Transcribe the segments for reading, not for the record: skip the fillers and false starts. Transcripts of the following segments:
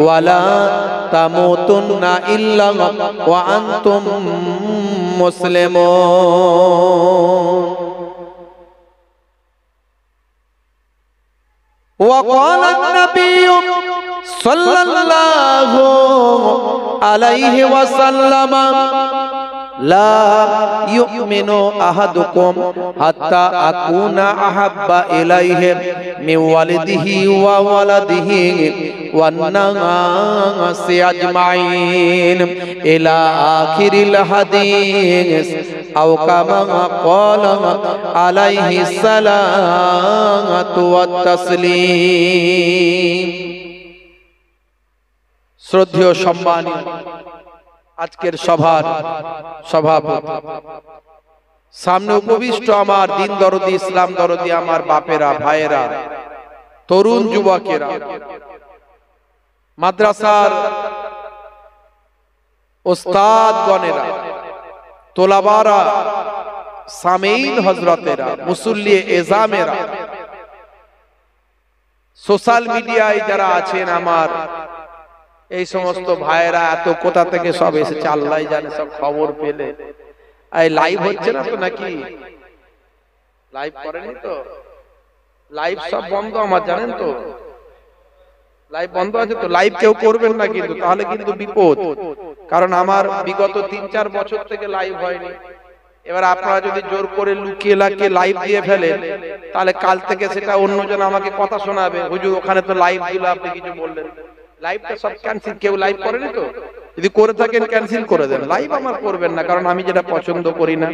ওয়ালা তামুতুন্না ইল্লা ওয়া আনতুম মুসলিমুন। وقال النبي صلى الله عليه وسلم لا يؤمن أحدكم حتى أكون أحب إليه من والده وولده والناس أجمعين إلى آخر الحديث أو كما قال عليه الصلاة والتسليم। শ্রদ্ধেয় সম্মানিত আজকের সভার সভাপতি, সামনে উপবিষ্ট আমার দিন দরদি, ইসলাম দরদি আমার বাপেরা, ভাইয়েরা, তরুণ যুবকেরা, মাদ্রাসার ওস্তাদগণেরা, তোলাবারা, সামেইন হযরতেরা, মুসল্লি এজামেরা, সোশ্যাল মিডিয়ায় যারা আছেন আমার এই সমস্ত ভাইয়েরা, এত কোথা থেকে সব এসেছে আল্লাহ জানে, সব খবর পেলে। এই লাইভ হচ্ছে না তো নাকি? লাইভ করেনি তো? লাইভ সব বন্ধ আমার, জানেন তো? লাইভ বন্ধ আছে তো। লাইভ কেউ করবেন না কিন্তু, তাহলে কিন্তু বিপদ। কারণ আমার বিগত 3-4 বছর থেকে লাইভ হয়নি। এবার আপনারা যদি জোর করে লুকিয়ে লাকিয়ে লাইভ দিয়ে ফেলেন, তাহলে কাল থেকে সেটা অন্যজন আমাকে কথা শোনাবে, হুজুর ওখানে তো লাইভ দিল, আপনি কিছু বললেন। লাইভটা সব ক্যান্সেল। কেউ লাইভ করেনি তো? যদি করে থাকেন ক্যান্সেল করে দেন। লাইভ আমার করবেন না, কারণ আমি যেটা পছন্দ করি না।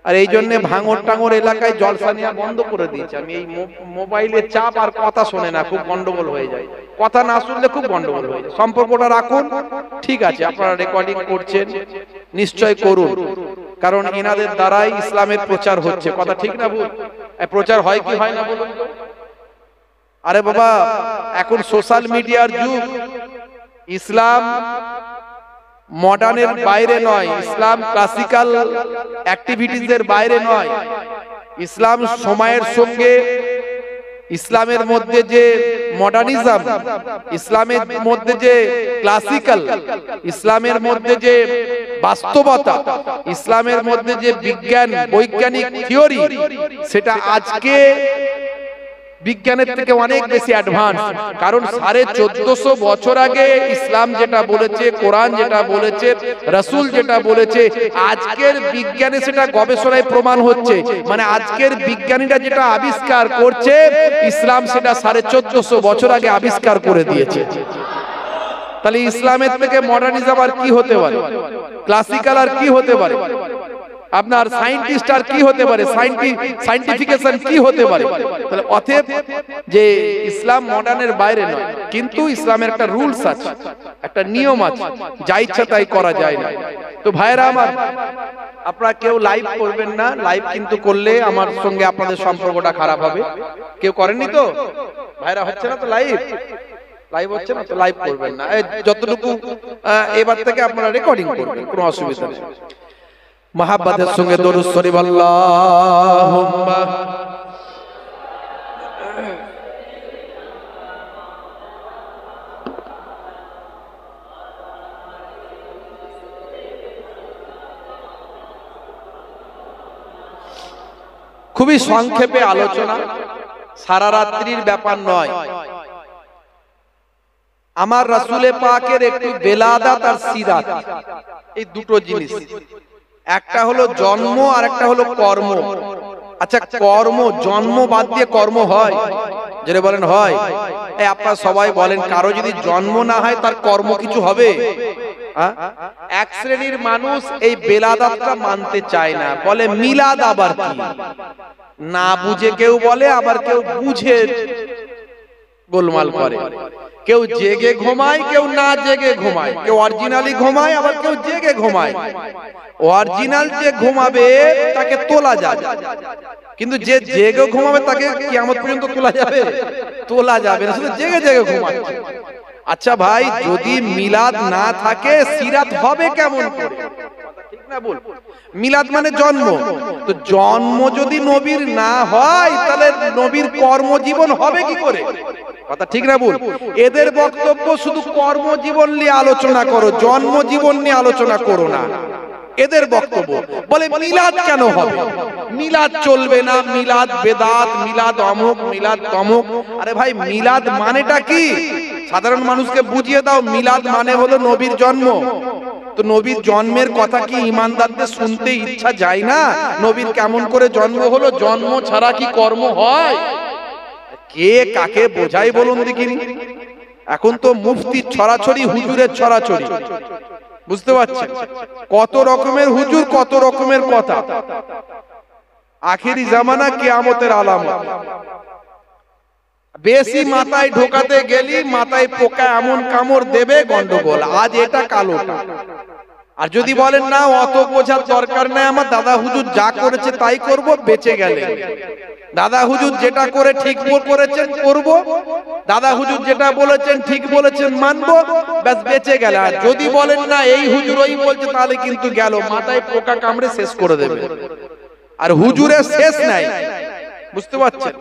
আর এই জন্য ভাঙর টাঙর এলাকায় জলসা নেওয়া বন্ধ করে দিয়েছি আমি। এই মোবাইলে চাপ আর কথা শোনে না, খুব গন্ডগোল হয়ে যায়। কথা না শুনলে খুব গন্ডগোল হয়ে যায়। সম্পর্কটা রাখুন, ঠিক আছে। আপনারা রেকর্ডিং করছেন, নিশ্চয় করুন, কারণ এনাদের দ্বারাই ইসলামের প্রচার হচ্ছে। কথা ঠিক না ভুল? প্রচার হয় কি হয় না বলুন তো? আরে বাবা, এখন সোশ্যাল মিডিয়ার যুগ। ইসলাম মডার্নের বাইরে নয়, ইসলাম ক্লাসিক্যাল অ্যাক্টিভিটিজের বাইরে নয়। ইসলাম সময়ের সঙ্গে, ইসলামের মধ্যে যে মডার্নিজম, ইসলামের মধ্যে যে ক্লাসিক্যাল, ইসলামের মধ্যে যে বাস্তবতা, ইসলামের মধ্যে যে বিজ্ঞান, বৈজ্ঞানিক থিওরি, সেটা আজকে বিজ্ঞানের থেকে অনেক বেশি অ্যাডভান্স। কারণ 1450 বছর আগে ইসলাম যেটা বলেছে, কোরআন যেটা বলেছে, রাসূল যেটা বলেছে, আজকের বিজ্ঞানে সেটা গবেষণায় প্রমাণ হচ্ছে। মানে আজকের বিজ্ঞানীরা যেটা আবিষ্কার করছে, ইসলাম সেটা 1450 বছর আগে আবিষ্কার করে দিয়েছে। তাহলে ইসলামের থেকে মডার্নিজম আর কি হতে পারে? ক্লাসিক্যাল আর কি হতে পারে? আপনার সায়েন্টিস্ট আর কি হতে পারে? সায়েন্টিফিকেশন কি হতে পারে? তাহলে অতএব যে ইসলাম মডার্নের বাইরে নয়, কিন্তু ইসলামের একটা রুলস আছে, একটা নিয়ম আছে, যা ইচ্ছা তাই করা যায় না। তো ভাইরা আমার, আপনারা কেউ লাইভ করবেন না। লাইভ কিন্তু করলে আমার সঙ্গে আপনাদের সম্পর্কটা খারাপ হবে। কেউ করেননি তো? ভাইরা হচ্ছে না তো লাইভ? লাইভ হচ্ছে না তো লাইভ করবেন না। যতটুকু এবার থেকে আপনারা রেকর্ডিং করবেন, কোনো অসুবিধা নেই। মহাব্বতের সঙ্গে দরুদ শরীফ আল্লাহুম্মা। খুবই সংক্ষেপে আলোচনা, সারা রাত্রির ব্যাপার নয়। আমার রাসূলে পাকের একটু বেলাদাত আর সিরাত, এই দুটো জিনিস। একটা হলো জন্ম আর একটা হলো কর্ম। আচ্ছা, কর্ম, জন্ম বাদ দিয়ে কর্ম হয়? যেটা বলেন হয়। আপনারা সবাই বলেন, কারো যদি জন্ম না হয় তার কর্ম কিছু হবে? এক শ্রেণীর মানুষ এই বেলাদাতটা মানতে চায় না, বলে মিলাদ আবার কি। না বুঝে কেউ বলে, আবার কেউ বুঝে গোলমাল করে। কেউ জেগে ঘুমায়, কেউ না জেগে ঘুমায়, কেউ অরিজিনালি ঘুমায়, আবার কেউ জেগে ঘুমায়। অরিজিনাল যে ঘুমাবে তাকে তোলা যাবে, কিন্তু যে জেগে ঘুমাবে তাকে কিয়ামত পর্যন্ত তোলা যাবে? তোলা যাবে না, শুধু জেগে জেগে ঘুমাচ্ছে। আচ্ছা ভাই, যদি মিলাদ না থাকে সিরাত হবে কেমন করে? ঠিক না বল? মিলাদ মানে জন্ম। তো জন্ম যদি নবীর না হয়, তাহলে নবীর কর্মজীবন হবে কি করে? কথা ঠিক না ভুল? এদের বক্তব্য শুধু কর্মজীবন নিয়ে আলোচনা করো, জন্মজীবন নিয়ে আলোচনা করো না। এদের বক্তব্য বলে মিলাদ কেন হবে, মিলাদ চলবে না, মিলাদ বেদাত, মিলাদ অমুক, মিলাদ তমুক। আরে ভাই, মিলাদ মানেটা কি? সাধারণ মানুষকে বুঝিয়ে দাও। মিলাদ মানে হলো নবীর জন্ম। তো নবীর জন্মের কথা কি ইমানদারদের শুনতে ইচ্ছা যায় না? নবীর কেমন করে জন্ম হলো? জন্ম ছাড়া কি কর্ম হয়? কে কাকে বোঝাই বলুন দেখিনি? এখন তো মুফতির ছড়াছড়ি, হুজুরের ছড়াছড়ি, বুঝতে পারছেন? কত রকমের হুজুর, কত রকমের কথা। আখেরি জামানা কিয়ামতের আলামত। বেশি মাথায় ঢোকাতে গেলি মাথায় পোকা এমন কামড় দেবে, গন্ডগোল। আজ এটা কালোটা। আর যদি বলেন না অত বোঝার দরকার নাই, আমার দাদা হুজুর যা করেছে তাই করব, বেঁচে গেলে। দাদা হুজুর যেটা করে ঠিক করেছেন করব, দাদা হুজুর যেটা বলেছেন ঠিক বলেছেন মানব, ব্যাস বেঁচে গেল। আর যদি বলেন না এই হুজুর ওই বলছে, তাহলে কিন্তু গেল, মাথায় পোকা কামড়ে শেষ করে দেবে। আর হুজুরের শেষ নাই, বুঝতে পারছেন?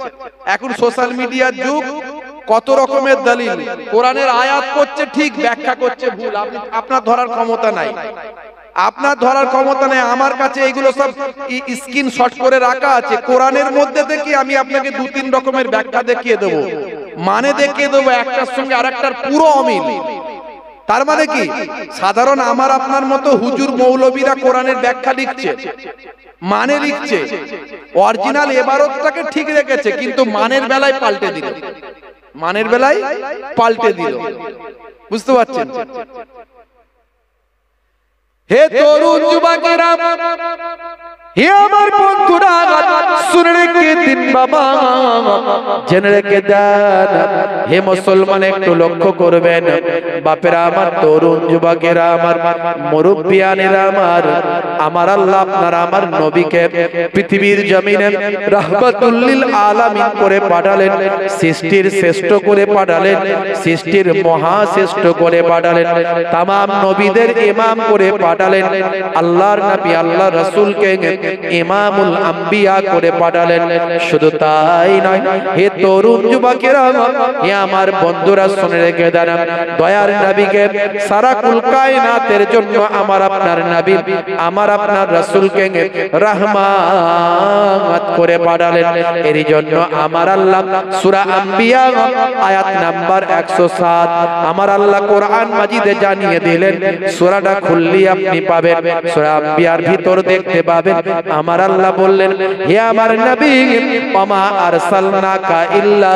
এখন সোশ্যাল মিডিয়ার যুগ, কত রকমের দলিল। কোরআনের আয়াত করছে ঠিক, ব্যাখ্যা করছে ভুল। আপনার ধরার ক্ষমতা নাই, আপনার ধরার ক্ষমতা নেই। আমার কাছে এগুলো সব স্ক্রিনশট করে রাখা আছে। কোরআনের মধ্যে থেকে আমি আপনাকে 2-3 রকমের ব্যাখ্যা দেখিয়ে দেবো, মানে দেখিয়ে দেবো, একটার সঙ্গে আরেকটার পুরো অমিল। তার মানে কি, সাধারণ আমার আপনার মতো হুজুর মৌলবীরা কোরআনের ব্যাখ্যা লিখছে, মানে লিখছে, অরিজিনাল ইবারতটাকে ঠিক রেখেছে, কিন্তু মানের বেলায় পাল্টে দিল, মানের বেলায় পাল্টে দিল, বুঝতে পারছেন? হে তরুণ যুবকেরা, হে আমার বন্ধুরা, শুনে রেখে দিন বাবা, জেনে রেখে দেন। হে মুসলমান, একটু লক্ষ্য করবেন বাপেরা আমার, তরুণ যুবকেরা আমার, মুরব্বিয়ানেরা আমার, আমার আল্লাহ আপনার আমার নবীকে পৃথিবীর জমিনে রাহমাতুল লিল আলামিন করে পাঠালেন, সৃষ্টির শ্রেষ্ঠ করে পাঠালেন, সৃষ্টির মহাশ্রেষ্ঠ করে পাঠালেন, তামাম নবীদের ইমাম করে পাঠালেন। আল্লাহর নবী আল্লাহ রাসূলকে ইমামুল আম্বিয়া করে পাঠালেন। শুধু তাই নয়, হে তরুণ যুবকেরা, হে আমার বন্ধুরা, শুনে রেখে দেন, দয়ার নবীকে সারা কুল কায়নাতের জন্য আমার আপনার নবী, আমার আপনার রাসূলকে রহমত করে পাঠালেন। এর জন্য আমার আল্লাহ সূরা আম্বিয়া আয়াত নাম্বার 107 আমার আল্লাহ কোরআন মাজিদে জানিয়ে দিলেন। সূরাটা খুললি আপনি পাবেন, সূরা আম্বিয়ার ভিতর দেখতে পাবেন। আমার আল্লাহ বললেন, হে আমার নবী, ওমা আরসালনাকা ইল্লা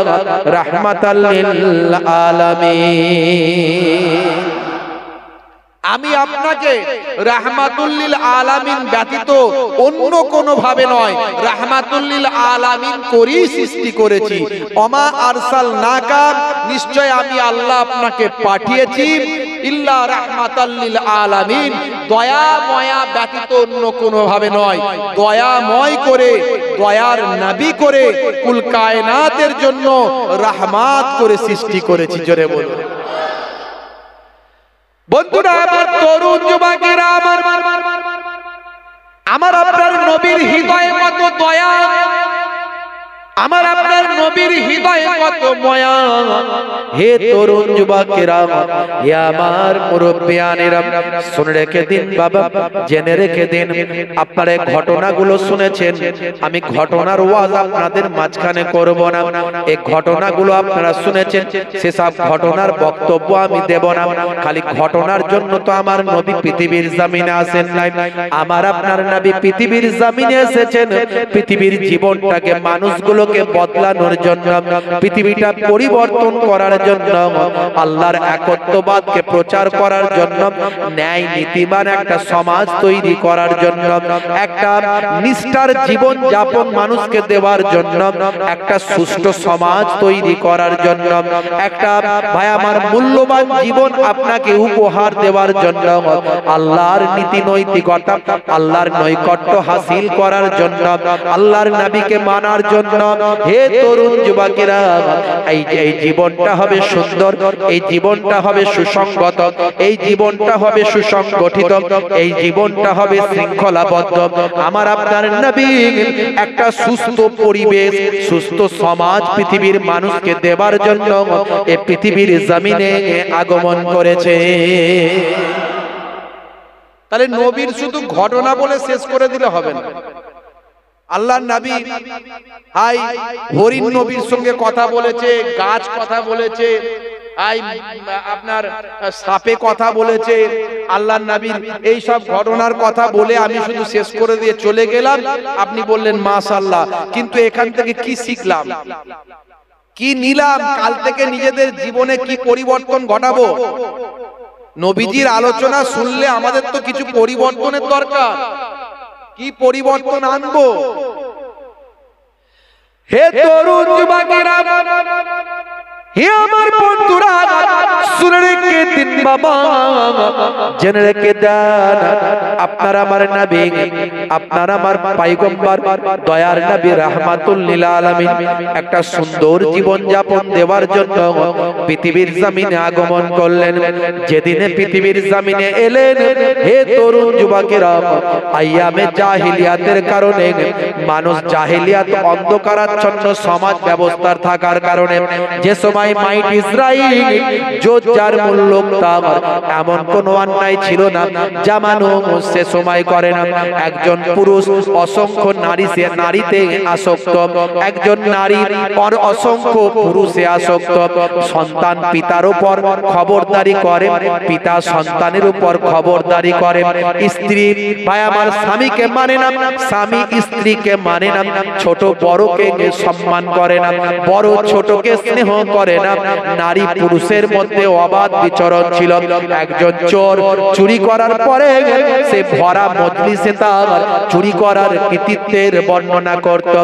রাহমাতাল লিল আলামিন, আমি আপনাকে রাহমাতুল লিল আলামিন ব্যতীত অন্য কোনো ভাবে নয়, রাহমাতুল লিল আলামিন করেই সৃষ্টি করেছি। ওমা আরসালনাকা, নিশ্চয় আমি আল্লাহ আপনাকে পাঠিয়েছি, ইল্লা রাহমাতাল লিল আলামিন, দয়াময়া ব্যতীত অন্য কোনো ভাবে নয়, দয়াময় করে, দয়ার নবী করে, কুল কায়নাতের জন্য রহমত করে সৃষ্টি করেছি। জোরে বলুন। বন্ধুরা আমার, তরুণ যুবকেরা আমার, আমার আপনার নবীর হৃদয়ে কত দয়া, আমার আপনার নবীর হৃদয়ে কত মায়া। হে তরুণ যুবকেরা, হে আমার মুরব্বিয়ানেরা, শুনে রেখে দিন বাবা, জেনে রেখে দিন। আপনারা ঘটনাগুলো শুনেছেন, আমি ঘটনার ওয়াজ আপনাদের মাঝখানে করব না। এই ঘটনাগুলো আপনারা শুনেছেন, সেসব ঘটনার বক্তব্য আমি দেব না। খালি ঘটনার জন্য তো আমার নবী পৃথিবীর জমিনে আসেন নাই, আমার আপনার নবী পৃথিবীর জমিনে এসেছেন পৃথিবীর জীবনটাকে, মানুষগুলো বদলানোর জন্য, পৃথিবীটা পরিবর্তন করার জন্য, আল্লাহর একত্ববাদকে প্রচার করার জন্য, ন্যায় নীতিবান একটা সমাজ তৈরি করার জন্য, একটা নিষ্ঠার জীবন যাপন মানুষকে দেওয়ার জন্য, একটা সুষ্ঠু সমাজ তৈরি করার জন্য, একটা ভাই আমার মূল্যবান জীবন আপনাকে উপহার দেওয়ার জন্য, আল্লাহর নীতি নৈতিকতা, আল্লাহর নৈকট্য হাসিল করার জন্য, আল্লাহর নবীকে মানার জন্য, হে তরুণ যুবকেরা, এই জীবনটা হবে সুন্দর, এই জীবনটা হবে সুসংগত, এই জীবনটা হবে সুসংগঠিত, এই জীবনটা হবে শৃঙ্খলাবদ্ধ। আমার আপনার নবী একটা সুস্থ পরিবেশ, সুস্থ সমাজ পৃথিবীর মানুষকে দেবার জন্য এই পৃথিবীর জমিনে আগমন করেছে। তাহলে নবীর শুধু ঘটনা বলে শেষ করে দিলে হবে না। আল্লাহর নবী হাই হরিণ নবীর সঙ্গে কথা বলেছে, গাছ কথা বলেছে, আপনার সাপে কথা বলেছে, আল্লাহর নবীর এই সব ঘটনার কথা বলে আমি শুধু শেষ করে দিয়ে চলে গেলাম। আপনি বললেন মাশাআল্লাহ, কিন্তু এখান থেকে কি শিখলাম, কি নিলাম, কাল থেকে নিজেদের জীবনে কি পরিবর্তন ঘটাবো? নবীজির আলোচনা শুনলে আমাদের তো কিছু পরিবর্তনের দরকার। কি পরিবর্তন আনবো? হে তরুণ যুবকেরা, হে আমার বন্ধুরা, শুনে রেখে দিন বাবা, জেনে রেখে দেন, আপনার আমার নবী, আপনার আমার পয়গম্বর, দয়ার নবী রাহমাতুল লিল আলামিন একটা সুন্দর জীবন যাপন দেওয়ার জন্য পৃথিবীর জমিনে আগমন করলেন। যেদিনে পৃথিবীর জমিনে এলেন, হে তরুণ যুবকেরা, আইয়ামে জাহিলিয়াতের কারণে মানুষ জাহিলিয়াত অন্ধকারাচ্ছন্ন সমাজ ব্যবস্থার থাকার কারণে যে সময় মাইট ইসরাইল জোজার মূল্যক তাগর এমন কোন অন্যায় ছিল না যা মানুষ সে সময় করে না। একজন পুরুষ অসংখ্য নারীতে আসক্ত, একজন নারী অসংখ্য পুরুষে আসক্ত, সন্তান পিতার উপর খবরদারি করে, পিতা সন্তানের উপর খবরদারি করে, স্ত্রী ভাই আমার স্বামীকে মানে না, স্বামী স্ত্রীকে মানে না, ছোট বড়কে সম্মান করে না, বড় ছোটকে স্নেহ করে না। নারী পুরুষের মধ্যে অবাধ বিচরণ ছিল। একজন চোর চুরি করার পরে সে ভরা মজলিসে তার চুরি করার কৃতিত্বের বর্ণনা করত।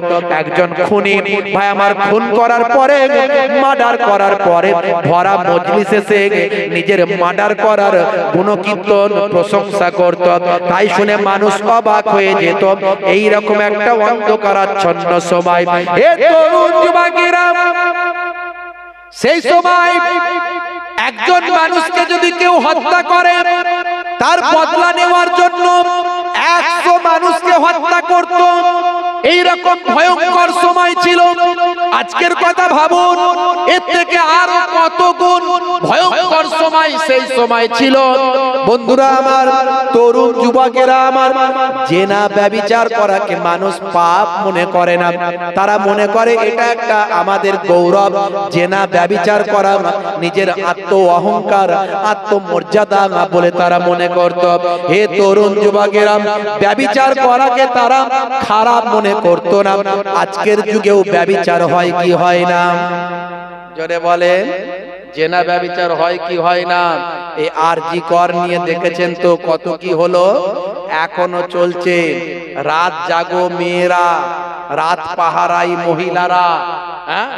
একজন খুনি ভাই আমার খুন করার পরে, মার্ডার করার পরে ভরা মজলিসে সে নিজের মার্ডার করার গুণকীর্তন প্রশংসা করত। তাই শুনে মানুষ অবাক হয়ে যেত। এই রকম একটা অন্ধকারাচ্ছন্ন সময়, হে তরুণ যুবকেরা, সেই সময় একজন মানুষকে যদি কেউ হত্যা করে, তার বদলা নেওয়ার জন্য 100 মানুষকে হত্যা করত। এই রকম ভয়ঙ্কর সময় ছিল। আজকের কথা ভাবুন, এর থেকে আরো কত গুণ ভয়ঙ্কর সময় সেই সময় ছিল। বন্ধুরা আমার, তরুণ যুবকেরা আমার, জেনা ব্যভিচার করাকে মানুষ পাপ মনে করে না। তারা মনে করে এটা একটা আমাদের গৌরব। জেনা ব্যভিচার করা নিজের আত্ম অহংকার, আত্মমর্যাদা বলে তারা মনে করত। হে তরুণ যুবকেরা, ব্যভিচার করাকে তারা খারাপ মনে করতো না। আজকের যুগেও ব্যভিচার হয় কি হয় না? জোরে বলেন, জেনা ব্যভিচার হয় কি হয় না? এই আরজি কর নিয়ে দেখেছেন তো কত কি হলো, এখনো চলছে। রাত জাগো মেয়েরা, রাত পাহারাই মহিলারা,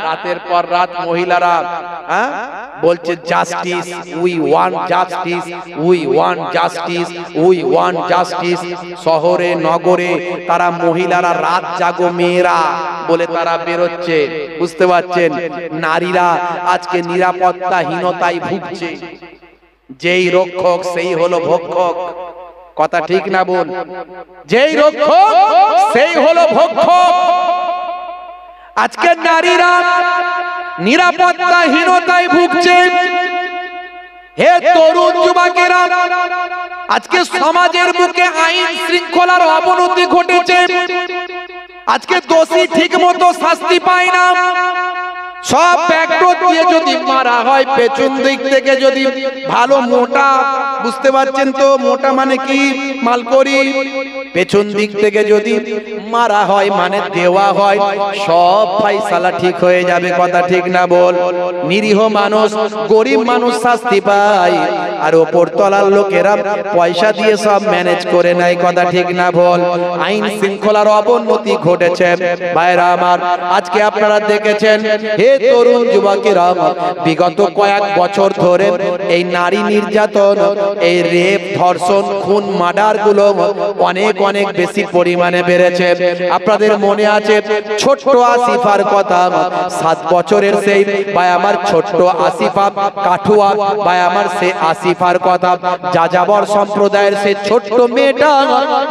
রাতের পর রাত মহিলারা বলছে justice, we want justice, we want justice, we want justice. শহরে নগরে তারা মহিলারা রাত জাগো মেয়েরা বলে তারা বেরোচ্ছে। বুঝতে পারছেন, নারীরা আজকে নিরাপত্তাহীনতায় ভুগছে। যেই রক্ষক সেই হলো ভক্ষক। কথা ঠিক না বল? যেই রক্ষক সেই হলো ভক্ষক। আজকে নারীরা নিরাপত্তাহীনতায় ভুগছে। হে তরুণ যুবকেরা, আজকে সমাজের বুকে আইন শৃঙ্খলার অবনতি ঘটেছে। আজকে দোষী ঠিক মতো শাস্তি পায় না। সব ব্যাকডোর দিয়ে যদি মারা হয়, পেছন দিক থেকে যদি ভালো মোটা, বুঝতে পারছেন তো মোটা মানে কি, মালকড়ি, পেছন দিক থেকে যদি মারা হয় মানে দেওয়া হয়, সব ফাইসালা ঠিক হয়ে যাবে। কথা ঠিক না বল? নিরীহ মানুষ, গরিব মানুষ শাস্তি পায়, আর ওপর তলার লোকেরা পয়সা দিয়ে সব ম্যানেজ করে নেয়। কথা ঠিক না বল? আইন শৃঙ্খলার অবনতি ঘটেছে। ভাইরা আমার, আজকে আপনারা দেখেছেন, হে তরুণ যুবকেরা, বিগত কয়েক বছর ধরে এই নারী নির্যাতন, এই রেপ, ধর্ষণ, খুন, মার্ডার গুলো অনেক অনেক বেশি পরিমাণে বেড়েছে। আপনাদের মনে আছে ছোট্ট আসিফার কথা? 7 বছরের সেই ভাই আমার ছোট্ট আসিফা কাঠুয়া ভাই আমার, সে আসিফার কথা, যাযাবর সম্প্রদায়ের সে ছোট্ট মেয়েটা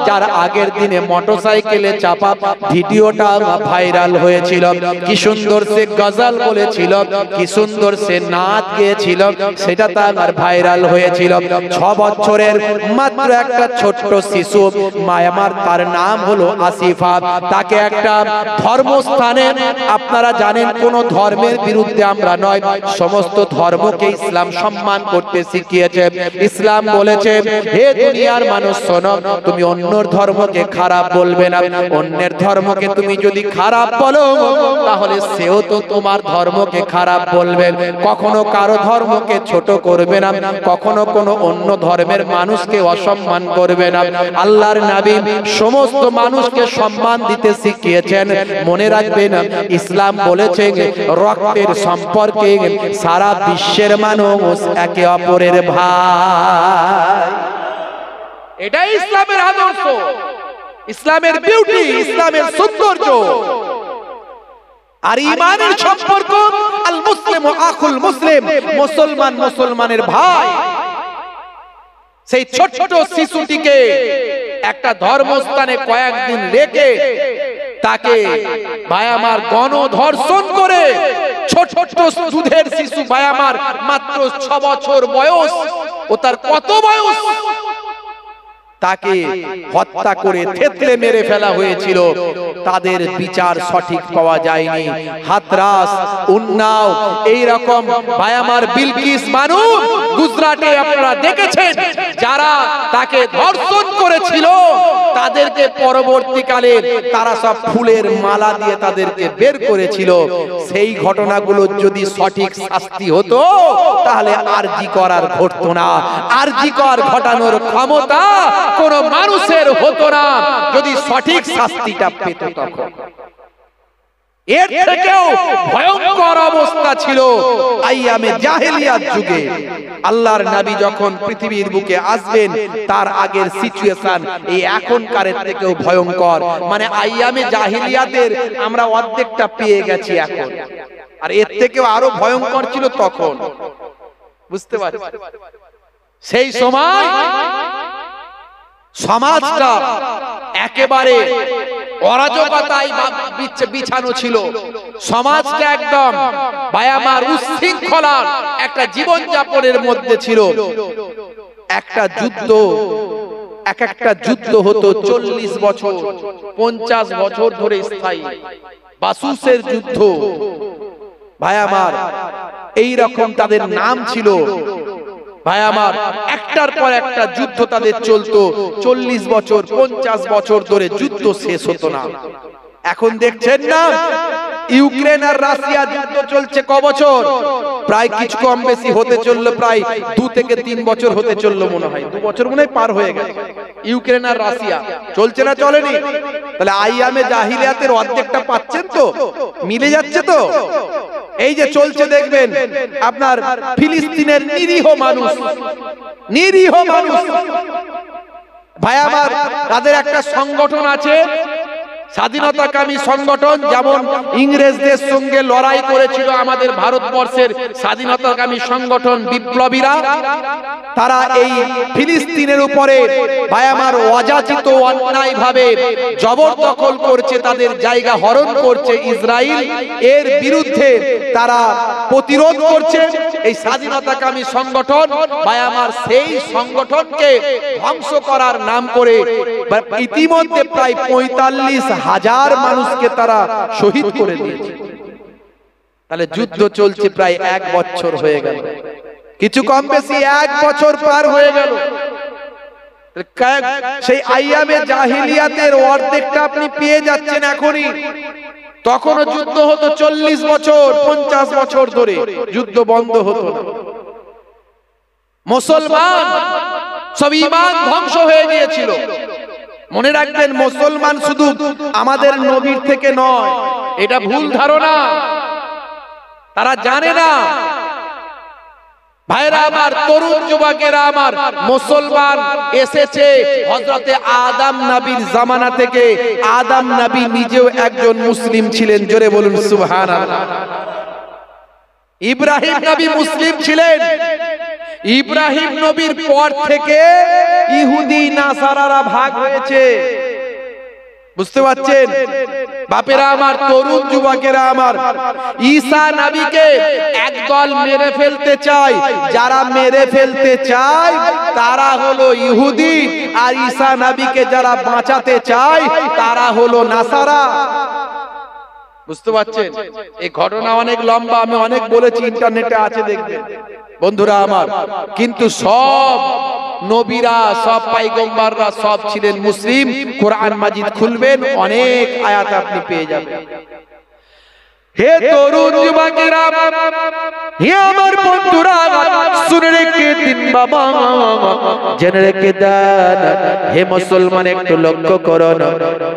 যার আগের দিনে মোটরসাইকেলে চাপা ভিডিওটা ভাইরাল হয়েছিল। কি সুন্দর সে গজল বলেছিল, কি সুন্দর সে নাচ গেয়েছিল, সেটা তার ভাইরাল হয়েছিল। 6 বছরের মাত্র একটা ছোট্ট শিশু মায়ামার, তার নাম হলো আসিফা। তাকে একটা ধর্মস্থানে, আপনারা জানেন কোন ধর্মের বিরুদ্ধে আমরা নয়, সমস্ত ধর্মকে ইসলাম সম্মান করতে শিখিয়েছে। ইসলাম বলেছে হে দুনিয়ার মানুষ শোনো, তুমি অন্যের ধর্মকে খারাপ বলবে না। অন্যের ধর্মকে তুমি যদি খারাপ বলো তাহলে সেও তো তোমার ধর্মকে খারাপ বলবে। কখনো কারো ধর্মকে ছোট করবে না, কখনো কোনো অন্য ধর্মের মানুষকে অসম্মান করবে না। আল্লাহর নবী সমস্ত মানুষকে সম্মান দিতে শিখিয়েছেন। মনে রাখবেন ইসলাম বলেছে রক্তের সম্পর্কে সারা বিশ্বের মানুষ একে অপরের ভাই। এটাই ইসলামের আদর্শ, ইসলামের বিউটি, ইসলামের সৌন্দর্য। আর ঈমানের সম্পর্ক, আল মুসলিমু আখুল মুসলিম, মুসলমান মুসলমানের ভাই। সেই ছোট শিশুটিকে একটা ধর্মস্থানে কয়েকদিন রেখে তাকে ভাই আমার গণধর্ষণ করে, ছোট দুধের শিশু ভাই আমার, মাত্র 6 বছর বয়স, ও তার কত বয়স, তাকে হত্যা করে থেতলে মেরে ফেলা হয়েছিল। তাদের বিচার সঠিক পাওয়া যায়নি। হাতরাস, উন্নাও, এই রকম ভাই আমার বিলকিস বানু গুজরাটে আপনারা দেখেছেন, যারা তাকে ধর্ষণ করেছিল তাদেরকে পরবর্তীকালে তারা সব ফুলের মালা দিয়ে তাদেরকে বের করেছিল। সেই ঘটনাগুলো যদি সঠিক শাস্তি হতো তাহলে আরজি করার ঘটতো না। আরজি কর ঘটানোর ক্ষমতা কোন মানুষের হতো না যদি সঠিক শাস্তিটা পেত। তখন এর থেকেও ভয়ঙ্কর অবস্থা ছিল আইয়ামে জাহেলিয়াত যুগে। আল্লাহর নবী যখন পৃথিবীর বুকে আসবেন তার আগের সিচুয়েশন এই এখনকার থেকেও ভয়ঙ্কর। মানে আইয়ামে জাহেলিয়াতের আমরা অর্ধেকটা পেয়ে গেছি এখন, আর এর থেকেও আরো ভয়ঙ্কর ছিল তখন। বুঝতে পারছেন? সেই সময় সমাজটা একেবারে অরাজকতায় বিছানো ছিল। সমাজটা একদম ভাই আমার উচ্ছৃঙ্খলার একটা জীবন যাপনের মধ্যে ছিল। একটা যুদ্ধ, একটা যুদ্ধ হতো 40 বছর 50 বছর ধরে স্থায়ী। বাসুসের যুদ্ধ ভাই আমার, এই রকম তাদের নাম ছিল। ভাই আমার একটার পর একটা যুদ্ধ তাদের চলতো। 40 বছর 50 বছর ধরে যুদ্ধ শেষ হতো না। এখন দেখছেন না ইউক্রেন আর রাশিয়া যুদ্ধ চলছে ক বছর? প্রায় কিছু কম বেশি হতে চললো, প্রায় 2 থেকে 3 বছর হতে চললো মনে হয়। 2 বছর মনে হয় পার হয়ে গেছে। ইউক্রেন আর রাশিয়া চলছে না চলেনি? তাহলে আইয়ামে জাহিলিয়াতের অর্ধেকটা পাচ্ছেন তো, মিলে যাচ্ছে তো। এই যে চলছে দেখবেন আপনার ফিলিস্তিনের নিরীহ মানুষ, নিরীহ মানুষ ভাই আমার, তাদের একটা সংগঠন আছে স্বাধীনতাকামী সংগঠন, যেমন ইংরেজদের সঙ্গে লড়াই করেছিল আমাদের ভারতবর্ষের স্বাধীনতাকামী সংগঠন বিপ্লবীরা। তারা এই ফিলিস্তিনের উপরে ভাই আমার অযাচিত অন্যায় ভাবে জবরদখল করছে, তাদের জায়গা হরণ করছে ইসরায়েল। এর বিরুদ্ধে তারা প্রতিরোধ করছে এই স্বাধীনতাকামী সংগঠন। ভাই আমার সেই সংগঠনকে ধ্বংস করার নাম করে ইতিমধ্যে প্রায় 45,000 মানুষকে তারা শহীদ করে দিয়েছে। তাহলে যুদ্ধ চলছে প্রায় 1 বছর হয়ে গেল, কিছু কম বেশি 1 বছর পার হয়ে গেল। সেই আইয়ামে জাহিলিয়াতের অর্ধেকটা আপনি পেয়ে যাচ্ছেন এখনই। তখনও যুদ্ধ হতো 40 বছর 50 বছর ধরে, যুদ্ধ বন্ধ হতো না। মুসলমান সব ঈমান ধ্বংস হয়ে গিয়েছিল। মনে রাখবেন মুসলমান শুধু আমাদের নবীর থেকে নয়, এটা ভুল ধারণা। তারা জানে না। ভাইরা আমার, তরুণ যুবকেরা আমার, মুসলমান এসেছে হযরতে আদম নবীর জামানা থেকে। আদম নবী নিজেও একজন মুসলিম ছিলেন, জোরে বলুন সুবহানাল্লাহ। ইব্রাহিম নবী মুসলিম ছিলেন। ইব্রাহিম নবীর পর থেকে ইহুদি নাসারারা ভাগ হয়েছে, বুঝতে পারছেন বাপেরা আমার, তরুণ যুবকেরা আমার। ঈসা নবীকে একদল মেরে ফেলতে চায়, যারা মেরে ফেলতে চায় তারা হলো ইহুদি, আর ঈসা নবীকে যারা বাঁচাতে চায় তারা হলো নাসারা। বুঝতে পারছেন? এই ঘটনা অনেক লম্বা, আমি অনেক বলেছি, ইন্টারনেটে আছে, দেখবেন বন্ধুরা আমার। কিন্তু সব নবীরা, সব পয়গম্বররা সব ছিলেন মুসলিম। কোরআন মাজিদ খুলবেন, অনেক আয়াত আপনি পেয়ে যাবেন। হে তরুণ যুবকেরা, হে আমার বন্ধুরা, শুনে রেখে দিন বাবা, জেনে রেখে দেন। হে মুসলমান, একটু লক্ষ্য করুন,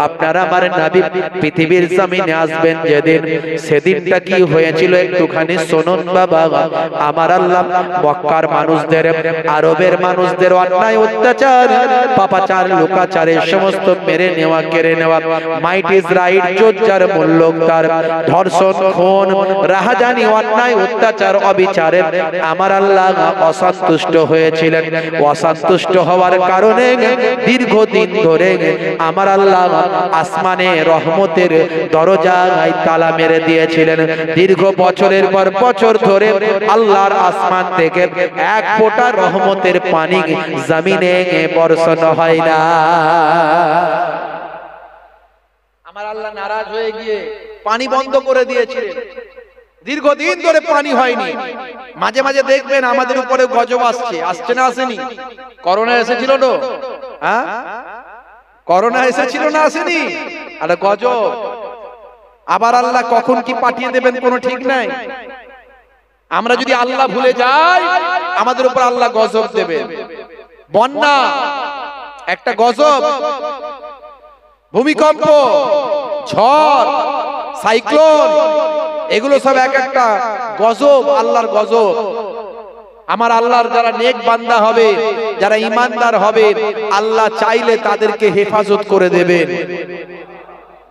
আপনারা আমার নবী পৃথিবীর জমিনে আসবেন যেদিন, সেদিনটা কি হয়েছিল একটুখানি শুনুন বাবা। আমার আল্লাহ মক্কার মানুষদের, আরবের মানুষদের অন্যায় অত্যাচার, পাপাচার, লোকাচারের সমস্ত মেরে নেওয়া, কেড়ে নেওয়া, মাইট ইজ রাইট, জোর মূল্য তার, ধর্ষণ, খুন, রাহাজানি, অন্যায় অত্যাচার, অবিচারে আমার আল্লাহ অসন্তুষ্ট হয়েছিলেন। অসন্তুষ্ট হওয়ার কারণে দীর্ঘদিন ধরে আমার আল্লাহ আসমানে রহমতের দরজায় তালা মেরে দিয়েছিলেন। দীর্ঘ বছরের পর বছর ধরে আল্লাহর আসমান থেকে এক ফোঁটা রহমতের পানি জমিনে বর্ষণ হয় না। আমার আল্লাহ নারাজ হয়ে গিয়ে পানি বন্ধ করে দিয়েছিলেন। দীর্ঘদিন ধরে পানি হয়নি। মাঝে মাঝে দেখবেন আমাদের উপরে গজব আসছে, আসছে না আসেনি? করোনা এসেছিল তো, হ্যাঁ করোনা এসেছিল না আসেনি? আরে গজব। আবার আল্লাহ কখন কি পাঠিয়ে দেবেন কোনো ঠিক নাই। আমরা যদি আল্লাহ ভুলে যাই, আমাদের উপর আল্লাহ গজব দেবেন। বন্যা একটা গজব, ভূমিকম্প, ঝড়, সাইক্লোন, এগুলো সব এক একটা গজব, আল্লাহর গজব। আমার আল্লাহর যারা নেক বান্দা হবে, যারা ঈমানদার হবে, আল্লাহ চাইলে তাদেরকে হেফাজত করে দেবেন।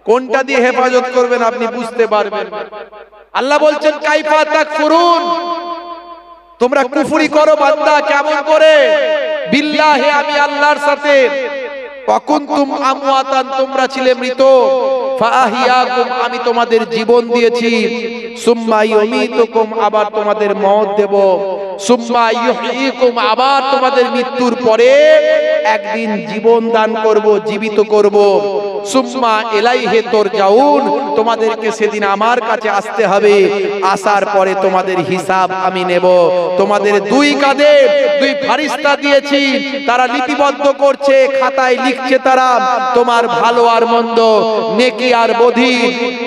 কোনটা দিয়ে হেফাজত করবেন আপনি বুঝতে পারবেন। আল্লাহ বলছেন কাইফা তাকফুরুন, তোমরা কুফরি করো বান্দা, কেমন করে? বিল্লাহি, আমি আল্লাহর সাথে, ওয়াকুনতুম আমওয়াতান, তোমরা ছিলে মৃত, ফাআহিয়াকুম, আমি তোমাদের জীবন দিয়েছি, সুম্মা ইউমীতুকুম, আবার তোমাদের মওত দেব, সুম্মা ইউহয়িকুম, আবার তোমাদের মৃত্যুর পরে একদিন জীবন দান করব, জীবিত করব, সুম্মা ইলাইহি তুরজাউন, তোমাদেরকে সেদিন আমার কাছে আসতে হবে, আসার পরে তোমাদের হিসাব আমি নেব। তোমাদের দুই কাঁধে দুই ফেরেশতা দিয়েছি, তারা লিপিবদ্ধ করছে, খাতায় লিখছে তারা তোমার ভালো আর মন্দ, নেকি আর বদী,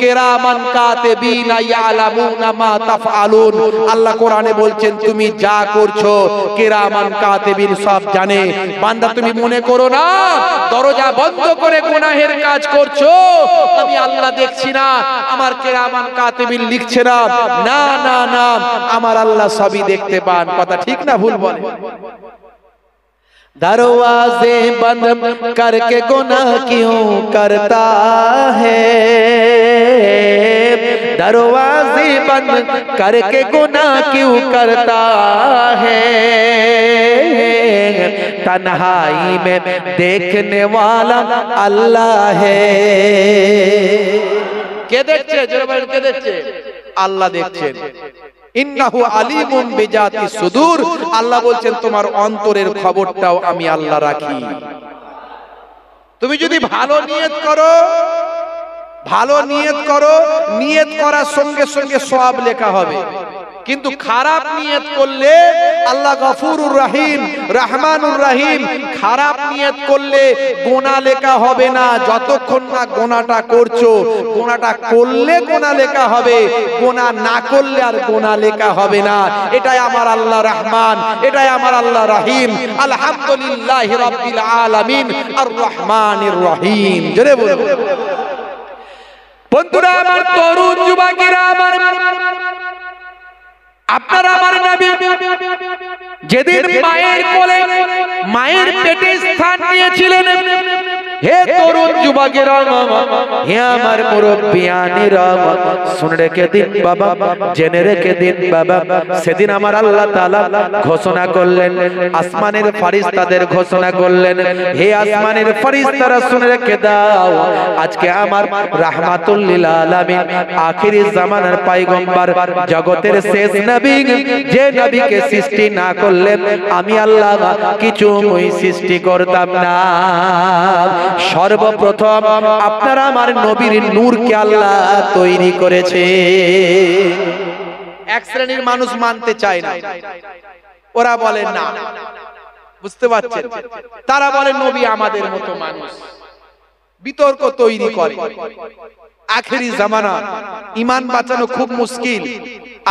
কিরামান কাতিবিনা ইয়ালামুনা মা তাফআলুন। আল্লাহ কোরআনে বলছেন তুমি যা করছো কিরামান কাতিবিন সব জানে। বান্দা তুমি মনে করো না দরজা বন্ধ করে গুনাহের কাজ করছো, আমি আল্লাহ দেখছি না, আমার কিরামান কাতিবিন লিখছে না। না না না, আমার আল্লাহ সবই দেখতে পান। কথা ঠিক না ভুল বলে? दरवाजे बंद करके गुनाह क्यों करता है, दरवाजे बंद करके गुनाह क्यों करता है, तन्हाई में देखने वाला अल्लाह है। কে দেখছে? জোরে বলেন, কে দেখছে? আল্লাহ দেখছেন। ইন্নাহু আলিমুম বিজাতি সুদূর, আল্লাহ বলছেন তোমার অন্তরের খবরটাও আমি আল্লাহ রাখি। তুমি যদি ভালো নিয়ত করো, ভালো নিয়ত করো, নিয়ত করার সঙ্গে সঙ্গে সওয়াব লেখা হবে। কিন্তু খারাপ নিয়ত করলে আল্লাহ গফুরুর রহিম, রহমানুর রহিম, খারাপ নিয়ত করলে গুনাহ লেখা হবে না যতক্ষণ না গুনাহটা করছো। গুনাহটা করলে গুনাহ লেখা হবে, গুনাহ না করলে আর গুনাহ লেখা হবে না। এটাই আমার আল্লাহ রহমান, এটাই আমার আল্লাহ রহিম। আলহামদুলিল্লাহি রাব্বিল আলামিন আর রহমানির রহিম। জোরে বলুন। বন্ধুরা আমার, তরুণ যুবকেরা আমার, আপনারা আমার নবী যেদিন মায়ের কোলে মায়ের পেটে স্থান নিয়েছিলেন, হে তরুণ যুবকেরা, হে আমার মুরব্বিয়ানেরা, শুনে রেখে দিন বাবা, জেনে রেখে দিন বাবা, সেদিন আমার আল্লাহ তাআলা ঘোষণা করলেন, আসমানের ফেরেশতাদের ঘোষণা করলেন, হে আসমানের ফেরেশতারা শুনে রেখে দাও, আজকে আমার রাহমাতুল লিল আলামিন আখিরি জামানার পয়গম্বর, জগতের শেষ নবী, যে নবীকে সৃষ্টি না করলে আমি আল্লাহ কিছুই সৃষ্টি করতাম না। সর্বপ্রথম আপনারা আমার নবীর নূরকে আল্লাহ তৈরি করেছে। এক শ্রেণীর মানুষ মানতে চায় না, ওরা বলে না, বুঝতে পারছেন, তারা বলে নবী আমাদের মতো মানুষ, বিতর্ক তৈরি করে। আখেরি জামানা, ঈমান বাঁচানো খুব মুশকিল।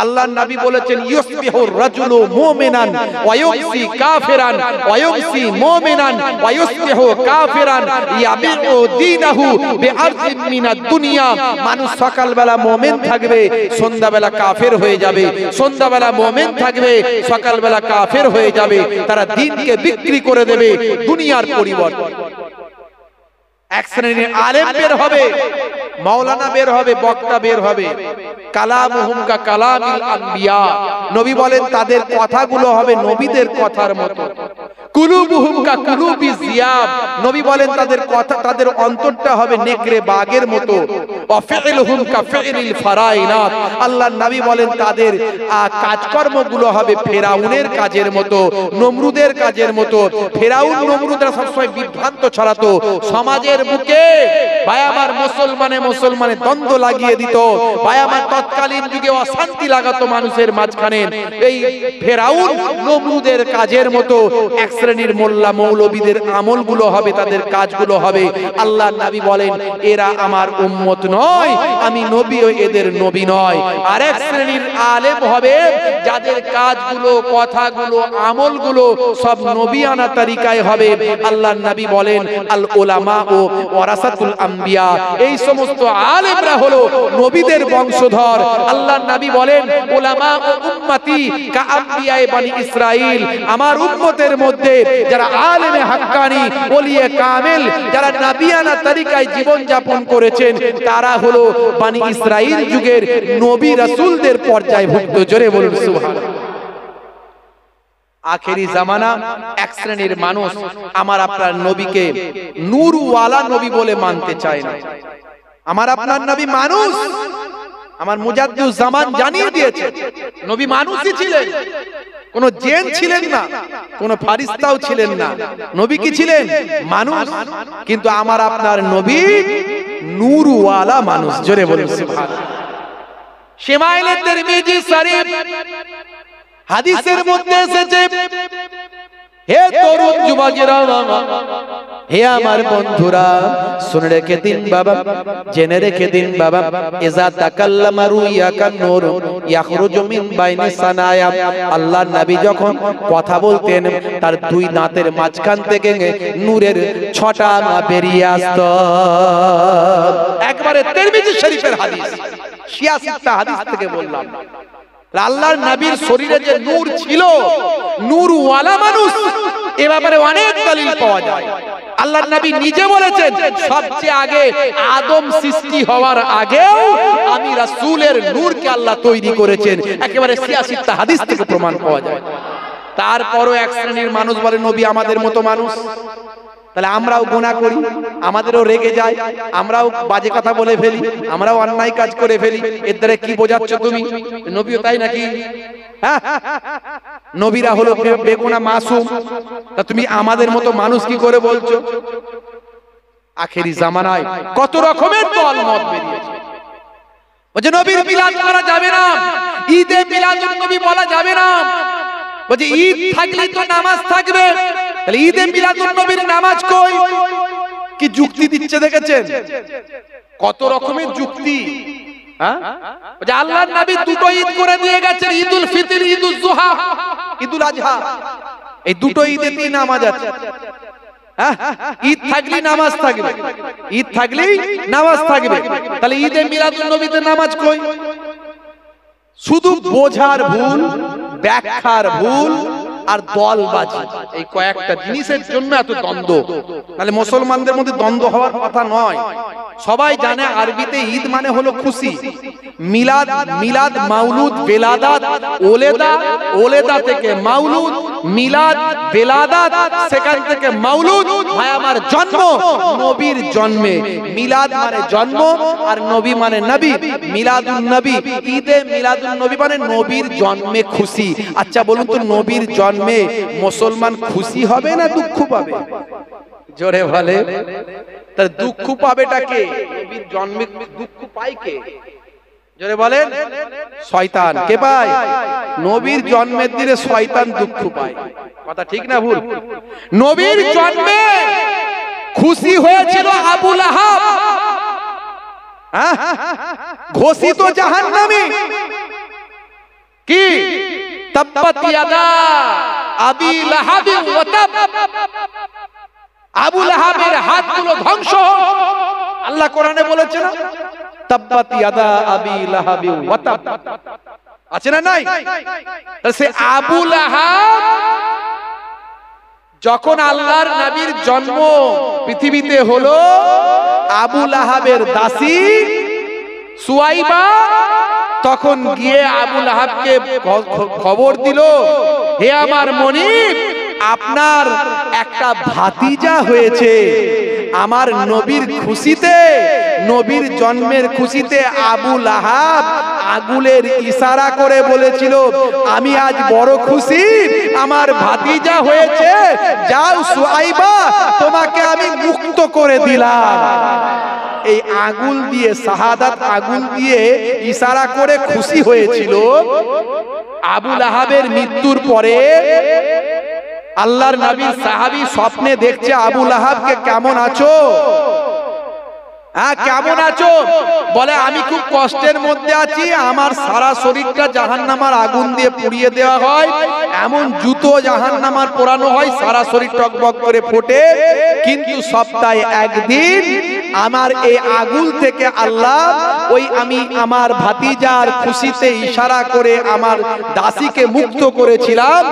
আল্লাহর নবী বলেছেন, ইউসবিহুর রাজুলু মুমিনান ওয়া ইউমসি কাফিরান ওয়া ইউমসি মুমিনান ওয়া ইউসবিহু কাফিরান ইয়াবিউ দীনাহু বিআরজিন মিনাদ দুনিয়া। মানুষ সকালবেলা মুমিন থাকবে, সন্ধ্যাবেলা কাফের হয়ে যাবে, সন্ধ্যাবেলা মুমিন থাকবে, সকালবেলা কাফের হয়ে যাবে। তারা দ্বীনকে বিক্রি করে দেবে দুনিয়ার পরিবর্তে। এক শ্রেণীর আলেম বের হবে, মাওলানা বের হবে, বক্তা বের হবে, কালামুহুম কা কালামিল আম্বিয়া, নবী বলেন তাদের কথাগুলো হবে নবীদের কথার মতো। কুলুবুহুম কা কুলুবি জিয়াব, নবী বলেন তাদের কথা, তাদের অন্তরটা হবে নেকড়ে বাঘের মতো। ওয়া ফিলহুম কা ফিলিল ফারাইনাত, আল্লাহর নবী বলেন তাদের কাজকর্মগুলো হবে ফেরাউনের কাজের মতো, নমরুদের কাজের মতো। ফেরাউন নমরুদরা সবসময় বিভ্রান্ত ছড়াতো সমাজের বুকে, ভাই আমার মুসলমানে দ্বন্দ্ব লাগিয়ে দিত, ভাই আমার তৎকালীন যুগে অশান্তি লাগাতো মানুষের মাঝখানে। এই ফেরাউন নমরুদের কাজের মতো এক শ্রেণীর মোল্লা মৌলবীদের আমলগুলো হবে, তাদের কাজগুলো হবে। আল্লাহর নবী বলেন এরা আমার উম্মত নয়, আমি নবী ও এদের নবী নয়। আর এক শ্রেণীর আলেম হবে যাদের কাজগুলো, কথাগুলো, আমলগুলো সব নবিয়ানা তরিকায় হবে। আল্লাহর নবী বলেন আল উলামা ও ওয়ারাসাতুল আম্বিয়া, এই সমস্ত আলেমরা হলো নবীদের বংশধর। আল্লাহর নবী বলেন উলামা ও উম্মতি কা আম্বিয়ায়ে বনি ইসরাইল, আমার উম্মতের মধ্যে যারা আলেমে হাক্কানি, ওলিয়ে কামেল, যারা নবিয়ানা তরিকায় জীবন যাপন করেছেন, তারা হলো বনি ইসরাইল যুগের নবী রাসূলদের পর্যায়ভুক্ত। জোরে বলুন সুবহানাল্লাহ। আখেরি জামানা এক শ্রেণীর মানুষ আমার আপনার নবীকে নূরওয়ালা নবী বলে মানতে চায় না। আমার আপনার নবী মানুষ, আমার মুজাদ্দিদুজ জামান জানিয়ে দিয়েছে নবী মানুষই ছিলেন, কোন জিন ছিলেন না, কোন ফারিস্তাও ছিলেন না, নবী কি ছিলেন? মানুষ। কিন্তু আমার আপনার নবী নূরওয়ালা মানুষ। জোরে বলুন সুবহানাল্লাহ। শামাইলে তিরমিজি শরীফ হাদিসের মধ্যে এসেছে, হে তরুণ যুবকেরা, হে আমার বন্ধুরা, শুনে রেখে দিন বাবা, জেনে রেখে দিন বাবা, ইজা তাকাল্লামা রুইয়া কান্নুর ইয়াখরুজু মিন বাইনি সানায়া, আল্লাহর নবী যখন কথা বলতেন তার দুই দাঁতের মাঝখান থেকে নূরের ছটা বেরিয়ে আসতো। একবারে তিরমিজি শরীফের হাদিস, 86টা হাদিস থেকে বললাম। আল্লাহর নবীর শরীরে যে নূর ছিল, নূরওয়ালা মানুষ, এ ব্যাপারে অনেক দলিল পাওয়া যায়। আল্লাহর নবী নিজে বলেছেন সবচেয়ে আগে আদম সৃষ্টি হওয়ার আগেও আমি রাসূলের নূরকে আল্লাহ তৈরি করেছেন। একেবারে 86টা হাদিস থেকে প্রমাণ পাওয়া যায়। তারপরও এক শ্রেণীর মানুষ বলে নবী আমাদের মতো মানুষ। তাহলে আমরাও গুনাহ করি, আমাদেরও রেগে যায়, আমরাও বাজে কথা বলে ফেলি, আমরাও অন্যায় কাজ করে ফেলি। এর দ্বারা কি বোঝাচ্ছ তুমি? নবীও তাই নাকি? হ্যাঁ, নবীরা হলো বেগুনাহ মাসুম, তা তুমি আমাদের মতো মানুষ কি করে বলছো? আখেরি জামানায় কত রকমের দল মত বেরিয়েছে। বলছে নবীর মিলাদ করা যাবে না, ঈদে মিলাদুন নবী বলা যাবে না। বলছে ঈদ থাকলে তো নামাজ থাকবে, তাহলে ঈদে মিলাদুন নবীর নামাজ কই? কি যুক্তি দিচ্ছে দেখেছেন? কত রকমের যুক্তি। হ্যাঁ, বলছে আল্লাহর নবী দুটো ঈদ করে দিয়ে গেছেন, ঈদুল ফিতর, ঈদুল জুহা, ঈদুল আজহা, এই দুটো ঈদেতেই নামাজ আছে। হ্যাঁ, ঈদ থাকলেই নামাজ থাকবে, ঈদ থাকলেই নামাজ থাকবে, তাহলে ঈদে মিলাদুন নবীতে নামাজ কই? শুধু বোঝার ভুল, ব্যাখ্যার ভুল আর দলবাজি, এই কয়েকটা জিনিসের জন্য এত দ্বন্দ্ব। তাহলে মুসলমানদের মধ্যে দ্বন্দ্ব হওয়ার কথা নয়। সবাই জানে আরবিতে ঈদ মানে হলো খুশি। মিলাদ, মিলাদ মাউলুদ বেলাদাত, ওলেদা, ওলেদা থেকে মাউলুদ, মিলাদ বেলাদাত, সেখান থেকে মাউলুদ হয় আমার জন্ম, নবীর জন্মে। মিলাদ মানে জন্ম আর নবী মানে নবী। মিলাদুন নবী, ঈদে মিলাদুন নবী মানে নবীর জন্মে খুশি। আচ্ছা বলুন তো, নবীর জন্মে মুসলমান খুশি হবে না দুঃখ পাবে? জোরে বলে। তার দুঃখ পাবেটা কে? নবীর জন্মে দুঃখ পায় কে? জোরে বলেন। শয়তান। কে পায়? নবীর জন্মের দিনে শয়তান দুঃখ পায়। কথা ঠিক না ভুল? নবীর জন্মে খুশি হয়েছিল আবু লাহাব, ঘোষিত জাহান্নামী। কি? তাব্বাত ইয়াদা আবি লাহাব ওয়া তাব, আবু লাহাবের হাতগুলো ধ্বংস। আল্লাহ কোরআনে বলেছে না, তাব্বাত ইয়াদা আবি লাহাব ওয়া তাব, আছে না নাই? সে আবু লাহাব যখন আল্লাহর নবীর জন্ম পৃথিবীতে হলো, আবু লাহাবের দাসী সুয়াইবা তখন গিয়ে আবু লাহাবকে খবর দিল, হে আমার মনিব, আপনার একটা ভাতিজা হয়েছে। আমার নবীর খুশিতে, নবীর জন্মের খুশিতে আবু লাহাব আগুলের ইশারা করে বলেছিল, আমি আজ বড় খুশি, আমার ভাতিজা হয়েছে, যাও সুয়াইবা, তোমাকে আমি মুক্ত করে দিলাম। এই আগুল দিয়ে, শাহাদাত আগুল দিয়ে ইশারা করে খুশি হয়েছিল। আবু লাহাবের মৃত্যুর পরে আল্লাহর নবীর সাহাবী স্বপ্নে দেখছে, আবু লাহাবকে কেমন আছো? হ্যাঁ, কেমন আছো? বলে আমি খুব কষ্টের মধ্যে আছি, আমার সারা শরীরটা জাহান্নামার আগুন দিয়ে পুড়িয়ে দেওয়া হয়, এমন জুতো জাহান্নামার পোড়ানো হয়, সারা শরীর টকবক করে ফোটে, কিন্তু সপ্তাহে একদিন আমার এই আগুন থেকে আল্লাহ ওই আমি আমার ভাতিজার খুশিতে ইশারা করে আমার দাসীকে মুক্ত করেছিলাম,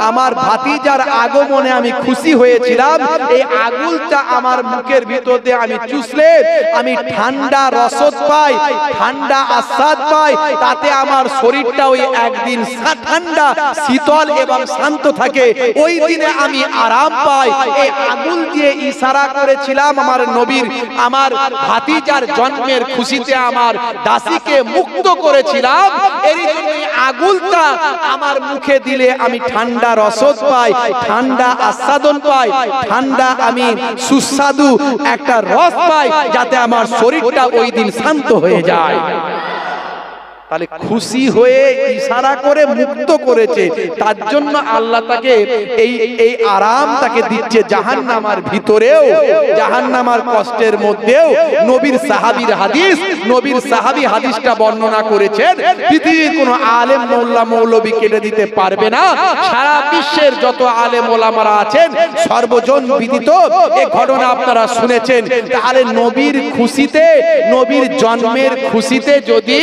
আমার ভাতিজার আগমনে আমি খুশি হয়েছিলাম। এই আগুনটা আমার মুখের ভিতর দিয়ে আমি চুষলে আমি ঠান্ডা রসদ পাই, ঠান্ডা আস্বাদ পাই, তাতে আমার শরীরটা ওই একদিন ঠান্ডা, শীতল এবং শান্ত থাকে, ওই দিনে আমি আরাম পাই। এই আগুন দিয়ে ইশারা করেছিলাম আমার নবীর, আমার ভাতিজার জন্মের খুশিতে আমার দাসীকে মুক্ত করেছিলাম। এই জন্য আগুনটা আমার মুখে দিলে আমি ঠান্ডা রসদ পাই, ঠান্ডা আস্বাদন পাই, ঠান্ডা আমি সুস্বাদু একটা রস পাই, যাতে আমার শরীরটা ওই দিন শান্ত হয়ে যায়। তাহলে খুশি হয়ে ইশারা করে মুক্ত করেছে, তার জন্য আল্লাহ তাকে এই আরাম তাকে দিচ্ছে জাহান্নামার ভিতরেও, জাহান্নামার কষ্টের মধ্যেও। নবীর সাহাবীর হাদিস, নবীর সাহাবী হাদিসটা বর্ণনা করেছেন, পৃথিবীর কোনো আলেম মোল্লা মৌলবী কেটে দিতে পারবে না। সারা বিশ্বের যত আলেম ওলামারা আছেন সর্বজন বিদিত এই ঘটনা আপনারা শুনেছেন। তাহলে নবীর খুশিতে, নবীর জন্মের খুশিতে যদি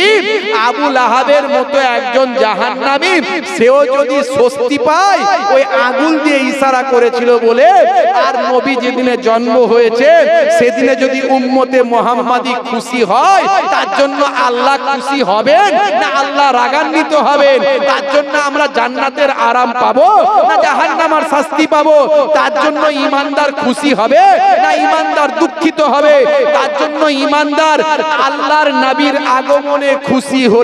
আবু লাহাবের মতো একজন জাহান্নামী সেও যদি স্বস্তি পায়, ওই আগুন দিয়ে ইশারা করেছিল বলে, আর নবী যেদিনে জন্ম হয়েছে সেদিনে যদি উম্মতে মুহাম্মাদি খুশি হয়, তার জন্য আল্লাহ খুশি হবেন না আল্লাহ রাগান্বিত হবেন? তার জন্য আমরা জান্নাতের আরাম পাবো না জাহান্নামের শাস্তি পাবো? তার জন্য ঈমানদার খুশি হবে না ঈমানদার দুঃখিত হবে? তার জন্য ঈমানদার আল্লাহর নবীর আগমনে খুশি হলে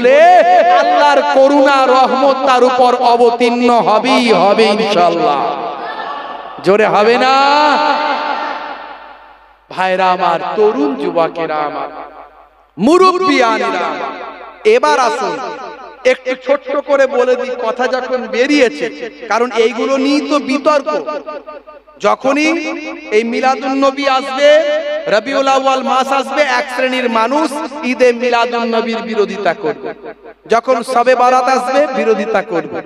আল্লাহর করুণা রহমত তার উপর অবতীর্ণ হবেই হবে ইনশাআল্লাহ। জোরে হবে না? ভাইরা আমার, তরুণ যুবকেরা আমার, মুরব্বিয়ানেরা আমার, এবার আসুন একটু ছোট্ট করে বলে দিই, কথা যখন বেরিয়েছে, কারণ এইগুলো নিয়ে তো বিতর্ক। যখনই এই মিলাদুন নবী আসবে, রবিউল আউয়াল মাস আসবে, এক শ্রেণীর মানুষ ঈদে মিলাদুন নবীর বিরোধিতা করবে। যখন শবে বারাত আসবে বিরোধিতা করবে।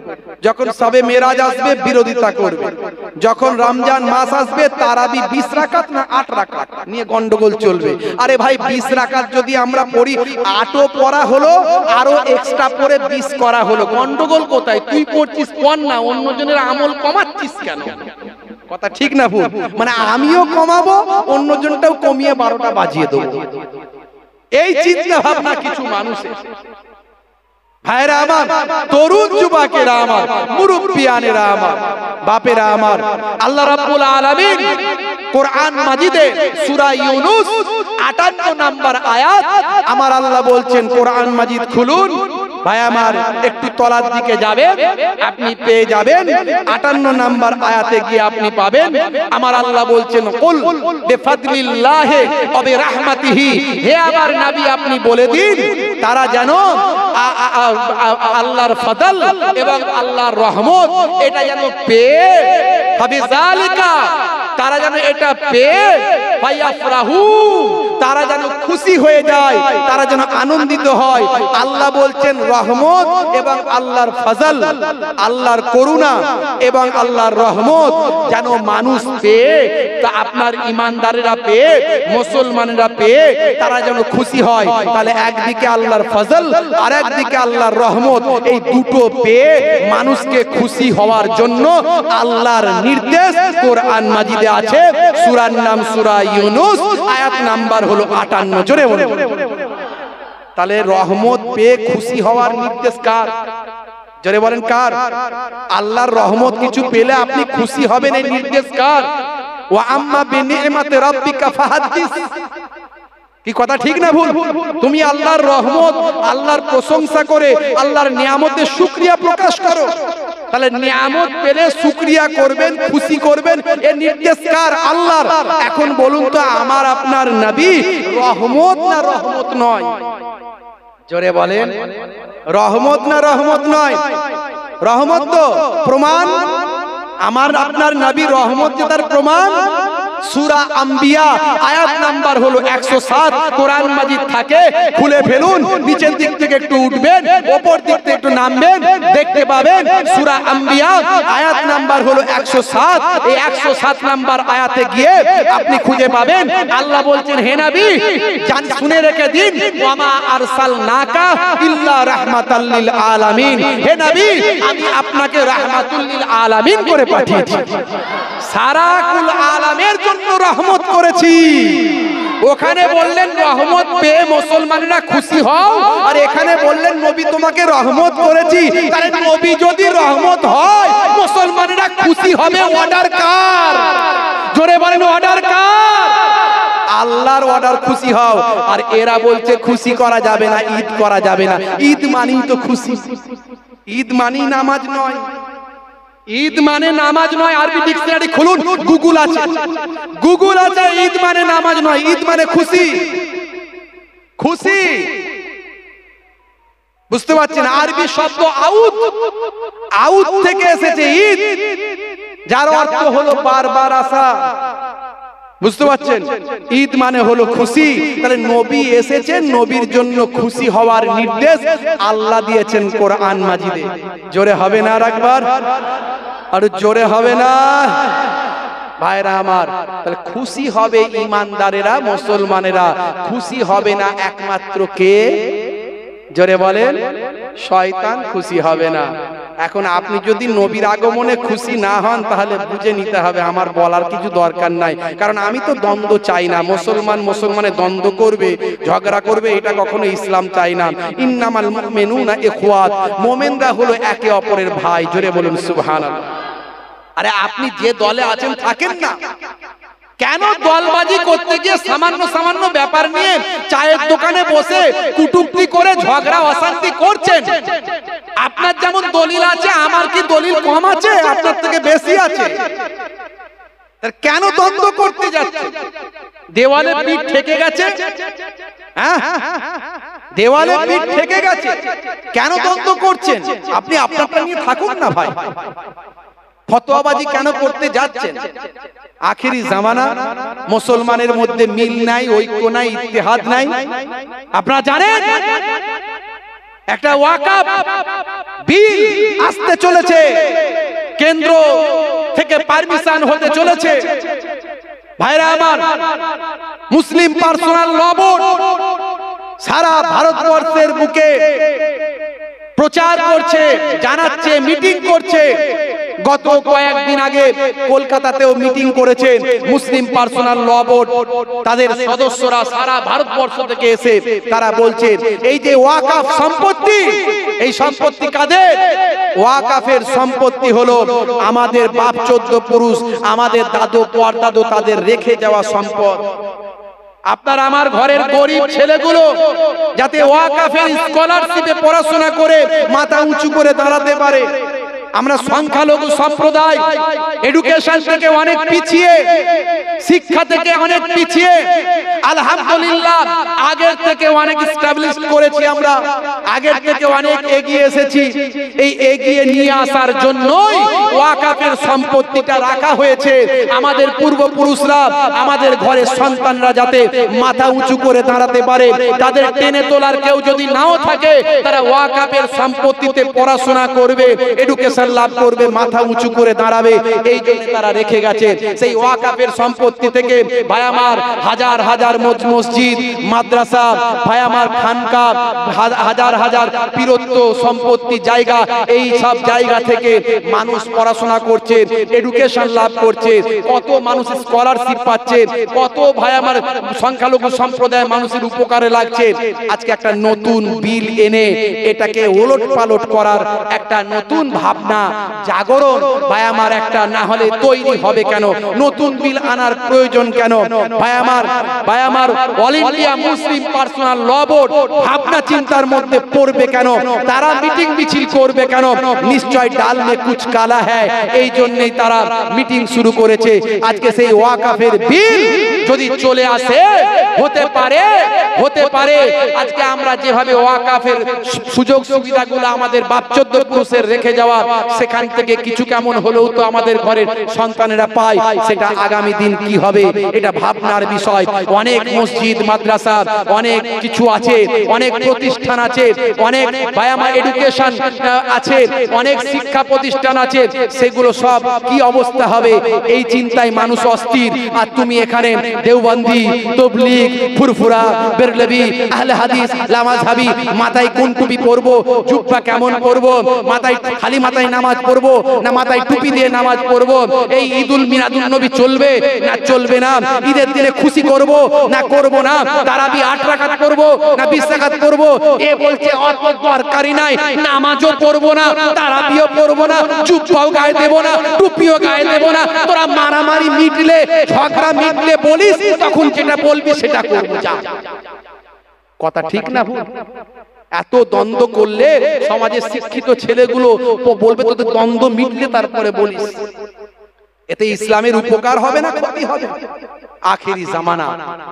যখন সবে মেরাজ আসবে বিরোধিতা করবে, যখন রমজান মাস আসবে তারাবি 20 রাকাত না 8 রাকাত নিয়ে গন্ডগোল চলবে। আরে ভাই 20 রাকাত যদি আমরা পড়ি, 8ও পড়া হলো, আরো এক্সট্রা পড়ে 20 করা হলো, গন্ডগোল কোথায়? তুই পড়ছিস পড় না, অন্যজনের আমল কমাচ্ছিস কেন? কথা ঠিক না ভুল? মানে আমিও কমাবো, অন্যজনটাও কমিয়ে 12টা বাজিয়ে দেবো, এই চিন্তা ভাবনা কিছু মানুষের। ভাইরা আমার, তরুণ যুবকেরা আমার, মুরব্বিয়ানেরা আমার, বাপেরা আমার, আল্লাহ রাব্বুল আলামিন কোরআন মাজিদে সূরা ইউনূস 58 নম্বর আয়াত আমার আল্লাহ বলছেন, কোরআন মাজিদ খুলুন ভাই আমার, একটু তলার দিকে যাবেন, আপনি পেয়ে যাবেন 58 নম্বর আয়াতে গিয়ে আপনি পাবেন আমার আল্লাহ বলছেন, কুল বিফাদলিল্লাহি ওয়া বিরাহমাতিহি, হে আমার নবী আপনি বলে দিন তারা যেন আল্লাহর ফজল এবং আল্লাহর রহমত এটা যেন পেয়ে, ফাবিযালিকা তারা যেন এটা পেয়ে, ফায়াফরাহু তারা যেন খুশি হয়ে যায়, তারা যেন আনন্দিত হয়। আল্লাহ বলছেন রহমত এবং আল্লাহর ফজল, আল্লাহর করুণা এবং আল্লাহর রহমত যেন মানুষ পেয়ে, তা আপনার ইমানদারেরা পেয়ে, মুসলমানেরা পেয়ে তারা যেন খুশি হয়। তাহলে একদিকে আল্লাহর ফজল আর একদিকে আল্লাহর রহমত, এই দুটো পেয়ে মানুষকে খুশি হওয়ার জন্য আল্লাহর নির্দেশ কোরআন মাজিদে আছে। সূরার নাম সূরা ইউনূস, আয়াত নাম্বার হলো 58। জোরে বলুন। তাহলে রহমত পেয়ে খুশি হওয়ার নির্দেশ কার? জোরে বলেন কার? আল্লাহর রহমত কিছু পেলে আপনি খুশি হবেন, এই নির্দেশ কার? ওয়া আম্মা বিনি'মাতি রাব্বিকা ফাহাদ্দিস। কি কথা ঠিক না ভুল? তুমি আল্লাহর রহমত, আল্লাহর প্রশংসা করে আল্লাহর নিয়ামতের শুকরিয়া প্রকাশ করো। তাহলে নিয়ামত পেলে শুকরিয়া করবেন, খুশি করবেন, এর নির্দেশ কার? আল্লাহর। এখন বলুন তো, আমার আপনার নবী রহমত না রহমত নয়? জোরে বলেন, রহমত না রহমত নয়? রহমত তো প্রমাণ, আমার আপনার নবী রহমত যে তার প্রমাণ। সূরা আম্বিয়া আয়াত নাম্বার হলো 107। কোরআন মাজিদ থাকে, খুলে ফেলুন, নিচের দিক থেকে একটু উঠবেন, উপর দিক থেকে একটু নামবেন, দেখতে পাবেন সূরা আম্বিয়া আয়াত নাম্বার হলো 107। এই 107 নাম্বার আয়াতে গিয়ে আপনি খুঁজে পাবেন আল্লাহ বলছেন, হে নবী জান শুনে রেখে দিন, ওয়ামা আরসালনাকা ইল্লা রাহমাতাল লিল আলামিন। হে নবী আমি আপনাকে রাহমাতুল লিল আলামিন করে পাঠিয়েছি, সারা কুল আলামের জন্য রহমত করেছি। ওখানে বললেন রহমত পেয়ে মুসলমানরা খুশি হও, আর এখানে বললেন নবী তোমাকে রহমত করেছি। তাহলে নবী যদি রহমত হয়, মুসলমানরা খুশি হবে, অর্ডার কার? জোরে বলেন, অর্ডার কার? আল্লাহর অর্ডার, খুশি হও। আর এরা বলছে খুশি করা যাবে না, ঈদ করা যাবে না। ঈদ মানেই তো খুশি, ঈদ মানেই নামাজ নয়, ঈদ মানে নামাজ নয়। আরবি ডিকশনারি খুলুন, গুগল আছে, গুগল আছে। ঈদ মানে নামাজ নয়, ঈদ মানে খুশি। খুশি বুঝতে পারছেন? আরবি শব্দ আউদ, আউদ থেকে এসেছে ঈদ, যার অর্থ হলো বারবার আসা। বুঝতে পারছেন? ঈদ মানে হলো খুশি। তাহলে নবী এসেছেন, নবীর জন্য খুশি হওয়ার নির্দেশ আল্লাহ দিয়েছেন কোরআন মাজিদে। জোরে হবে না আর একবার? আর জোরে হবে না? ভাইরা আমার, তাহলে খুশি হবে ইমানদারেরা, মুসলমানেরা। খুশি হবে না একমাত্র কে? জোরে বলেন, শয়তান খুশি হবে না। এখন আপনি যদি নবীর আগমনে খুশি না হন, তাহলে বুঝে নিতে হবে আমার বলার কিছু দরকার নাই। কারণ আমি তো দ্বন্দ্ব চাই না। মুসলমান মুসলমানের দ্বন্দ্ব করবে, ঝগড়া করবে, এটা কখনো ইসলাম চাই না। ইন্নামাল মুমিনুনা ইখওয়াত, মুমিনরা হলো একে অপরের ভাই। জোরে বলুন সুবহানাল্লাহ। আরে আপনি যে দলে আছেন থাকেন না, কেন দলবাজি করতে গিয়ে সামান্য সামান্য ব্যাপার নিয়ে চায়ের দোকানে বসে কুটুক্তি করে ঝগড়া অশান্তি করছেন? আপনার যেমন দলিল আছে, আমার কি দলিল কম আছে? আপনার থেকে বেশি আছে। কেন দ্বন্দ্ব করতে যাচ্ছে? দেওয়ালে পিঠ ঠেকে গেছে, হ্যাঁ দেওয়ালে পিঠ ঠেকে গেছে, কেন দ্বন্দ্ব করছেন? আপনি আপনারটা নিয়ে থাকুন না ভাই। ফতোয়াবাজি কেন করতে যাচ্ছেন? আখেরি জামানা, মুসলমানের মধ্যে মিল নাই, ঐক্য নাই, ইত্তেহাদ নাই। আপনারা জানেন একটা ওয়াকফ বিল আসতে চলেছে, কেন্দ্র থেকে পারমিশন হতে চলেছে। ভাইরা আমার, মুসলিম পার্সোনাল ল বোর্ড সারা ভারতবর্ষের বুকে প্রচার করছে, জানাচ্ছে, মিটিং করছে। গত কয়েকদিন আগে কলকাতাতেও মিটিং করেছে মুসলিম পার্সোনাল ল বোর্ড। তাদের সদস্যরা সারা ভারতবর্ষ থেকে এসে তারা বলছেন এই যে ওয়াকফ সম্পত্তি, এই সম্পত্তি কাদের? ওয়াকফের সম্পত্তি হলো আমাদের বাপ চোদ্দ পুরুষ, আমাদের দাদু পরদাদু তাদের রেখে যাওয়া সম্পদ। আপনার আমার ঘরের গরিব ছেলেগুলো যাতে ওয়াকফের স্কলারশিপে পড়াশোনা করে মাথা উঁচু করে দাঁড়াতে পারে। আমরা সংখ্যালঘু সম্প্রদায় এডুকেশন থেকে অনেক পিছিয়ে, শিক্ষা থেকে অনেক পিছিয়ে। আলহামদুলিল্লাহ আগের থেকে অনেক এস্টাবলিশ করেছি, আমরা আগের থেকে অনেক এগিয়ে এসেছি। এই এগিয়ে নিয়ে আসার জন্যই ওয়াকফের সম্পত্তিটা রাখা হয়েছে। আমাদের পূর্বপুরুষরা, আমাদের ঘরের সন্তানরা যাতে মাথা উঁচু করে দাঁড়াতে পারে, তাদের টেনে তোলার কেউ যদি নাও থাকে, তারা ওয়াকফের সম্পত্তিতে পড়াশোনা করবে, এডুকেশন লাভ করবে, মাথা উঁচু করে দাঁড়াবে। এই জন্য তারা রেখে গেছে। সেই ওয়াকফের সম্পত্তি থেকে ভাই আমার হাজার হাজার মসজিদ, মাদ্রাসা, ভাই আমার খানকা, হাজার হাজার পীরত্ব সম্পত্তি জায়গা, এই সব জায়গা থেকে মানুষ পড়াশোনা করছে, এডুকেশন লাভ করছে, কত মানুষ স্কলারশিপ পাচ্ছে, কত ভাই আমার সংখ্যালঘু সম্প্রদায় মানুষের উপকারে লাগছে। আজকে একটা নতুন বিল এনে এটাকে ওলট পালট করার একটা নতুন ভাবনা, জাগরণ ভাই আমার একটা না হলে তৈরি হবে কেন? নতুন বিল আনার প্রয়োজন কেন? ভাই আমার অল ইন্ডিয়া মুসলিম পার্সোনাল ল বোর্ড ভাবনা চিন্তার মধ্যে পড়বে কেন? তারা মিটিং মিছিল করবে কেন? নিশ্চয় ডাল মে কুছ কালা হ্যায়, এই জন্যই তারা মিটিং শুরু করেছে। আজকে সেই ওয়াকফের বিল যদি চলে আসে, হতে পারে আজকে আমরা যেভাবে ওয়াকফের সুযোগ সুবিধাগুলো আমাদের বাপ চোদ্দ পুরুষের রেখে যাওয়া, সেখান থেকে কিছু কেমন হলেও তো আমাদের ঘরের সন্তানেরা পায়। সেটা আগামী দিন কি হবে এটা ভাবনার বিষয়। অনেক মসজিদ, মাদ্রাসা, অনেক কিছু আছে, অনেক প্রতিষ্ঠান আছে, অনেক ভাই আমার এডুকেশন আছে, অনেক শিক্ষা প্রতিষ্ঠান আছে, সেগুলো সব কি অবস্থা হবে এই চিন্তায় মানুষ অস্থির। আর তুমি এখানে দেওবন্দি, তবলিগ, ফুরফুরা, বেরলভি, আহলে হাদিস, লামাযহাবি, মাথায় কোন টুপি পরবো, জুব্বা কেমন পরবো, মাথায় খালি মাথায় নামাজ পড়বো না মাথায় টুপি দিয়ে নামাজ পড়বো, এই ঈদুল মিলাদুন নবী চলবে না চলবে না, ঈদের দিনে খুশি করব না করব না, তারাবি 8 রাকাত করব না 20 রাকাত করব, এ বলছে অত দরকারি নাই, নামাজও পড়বো না, তারাবিও পড়বো না, জুব্বাও গায়ে দেব না, টুপিও গায়ে দেব না। তোরা মারামারি মিটলে, ঝগড়া মিটলে বলিস, তখন যেটা বলবি সেটা করব। যা কথা ঠিক না ভুল? এত দ্বন্দ্ব করলে সমাজের শিক্ষিত ছেলেগুলো বলবে তোদের দ্বন্দ্ব মিটলে তারপরে বলিস। এতে ইসলামের উপকার হবে না ক্ষতি হবে? আখেরি জামানা,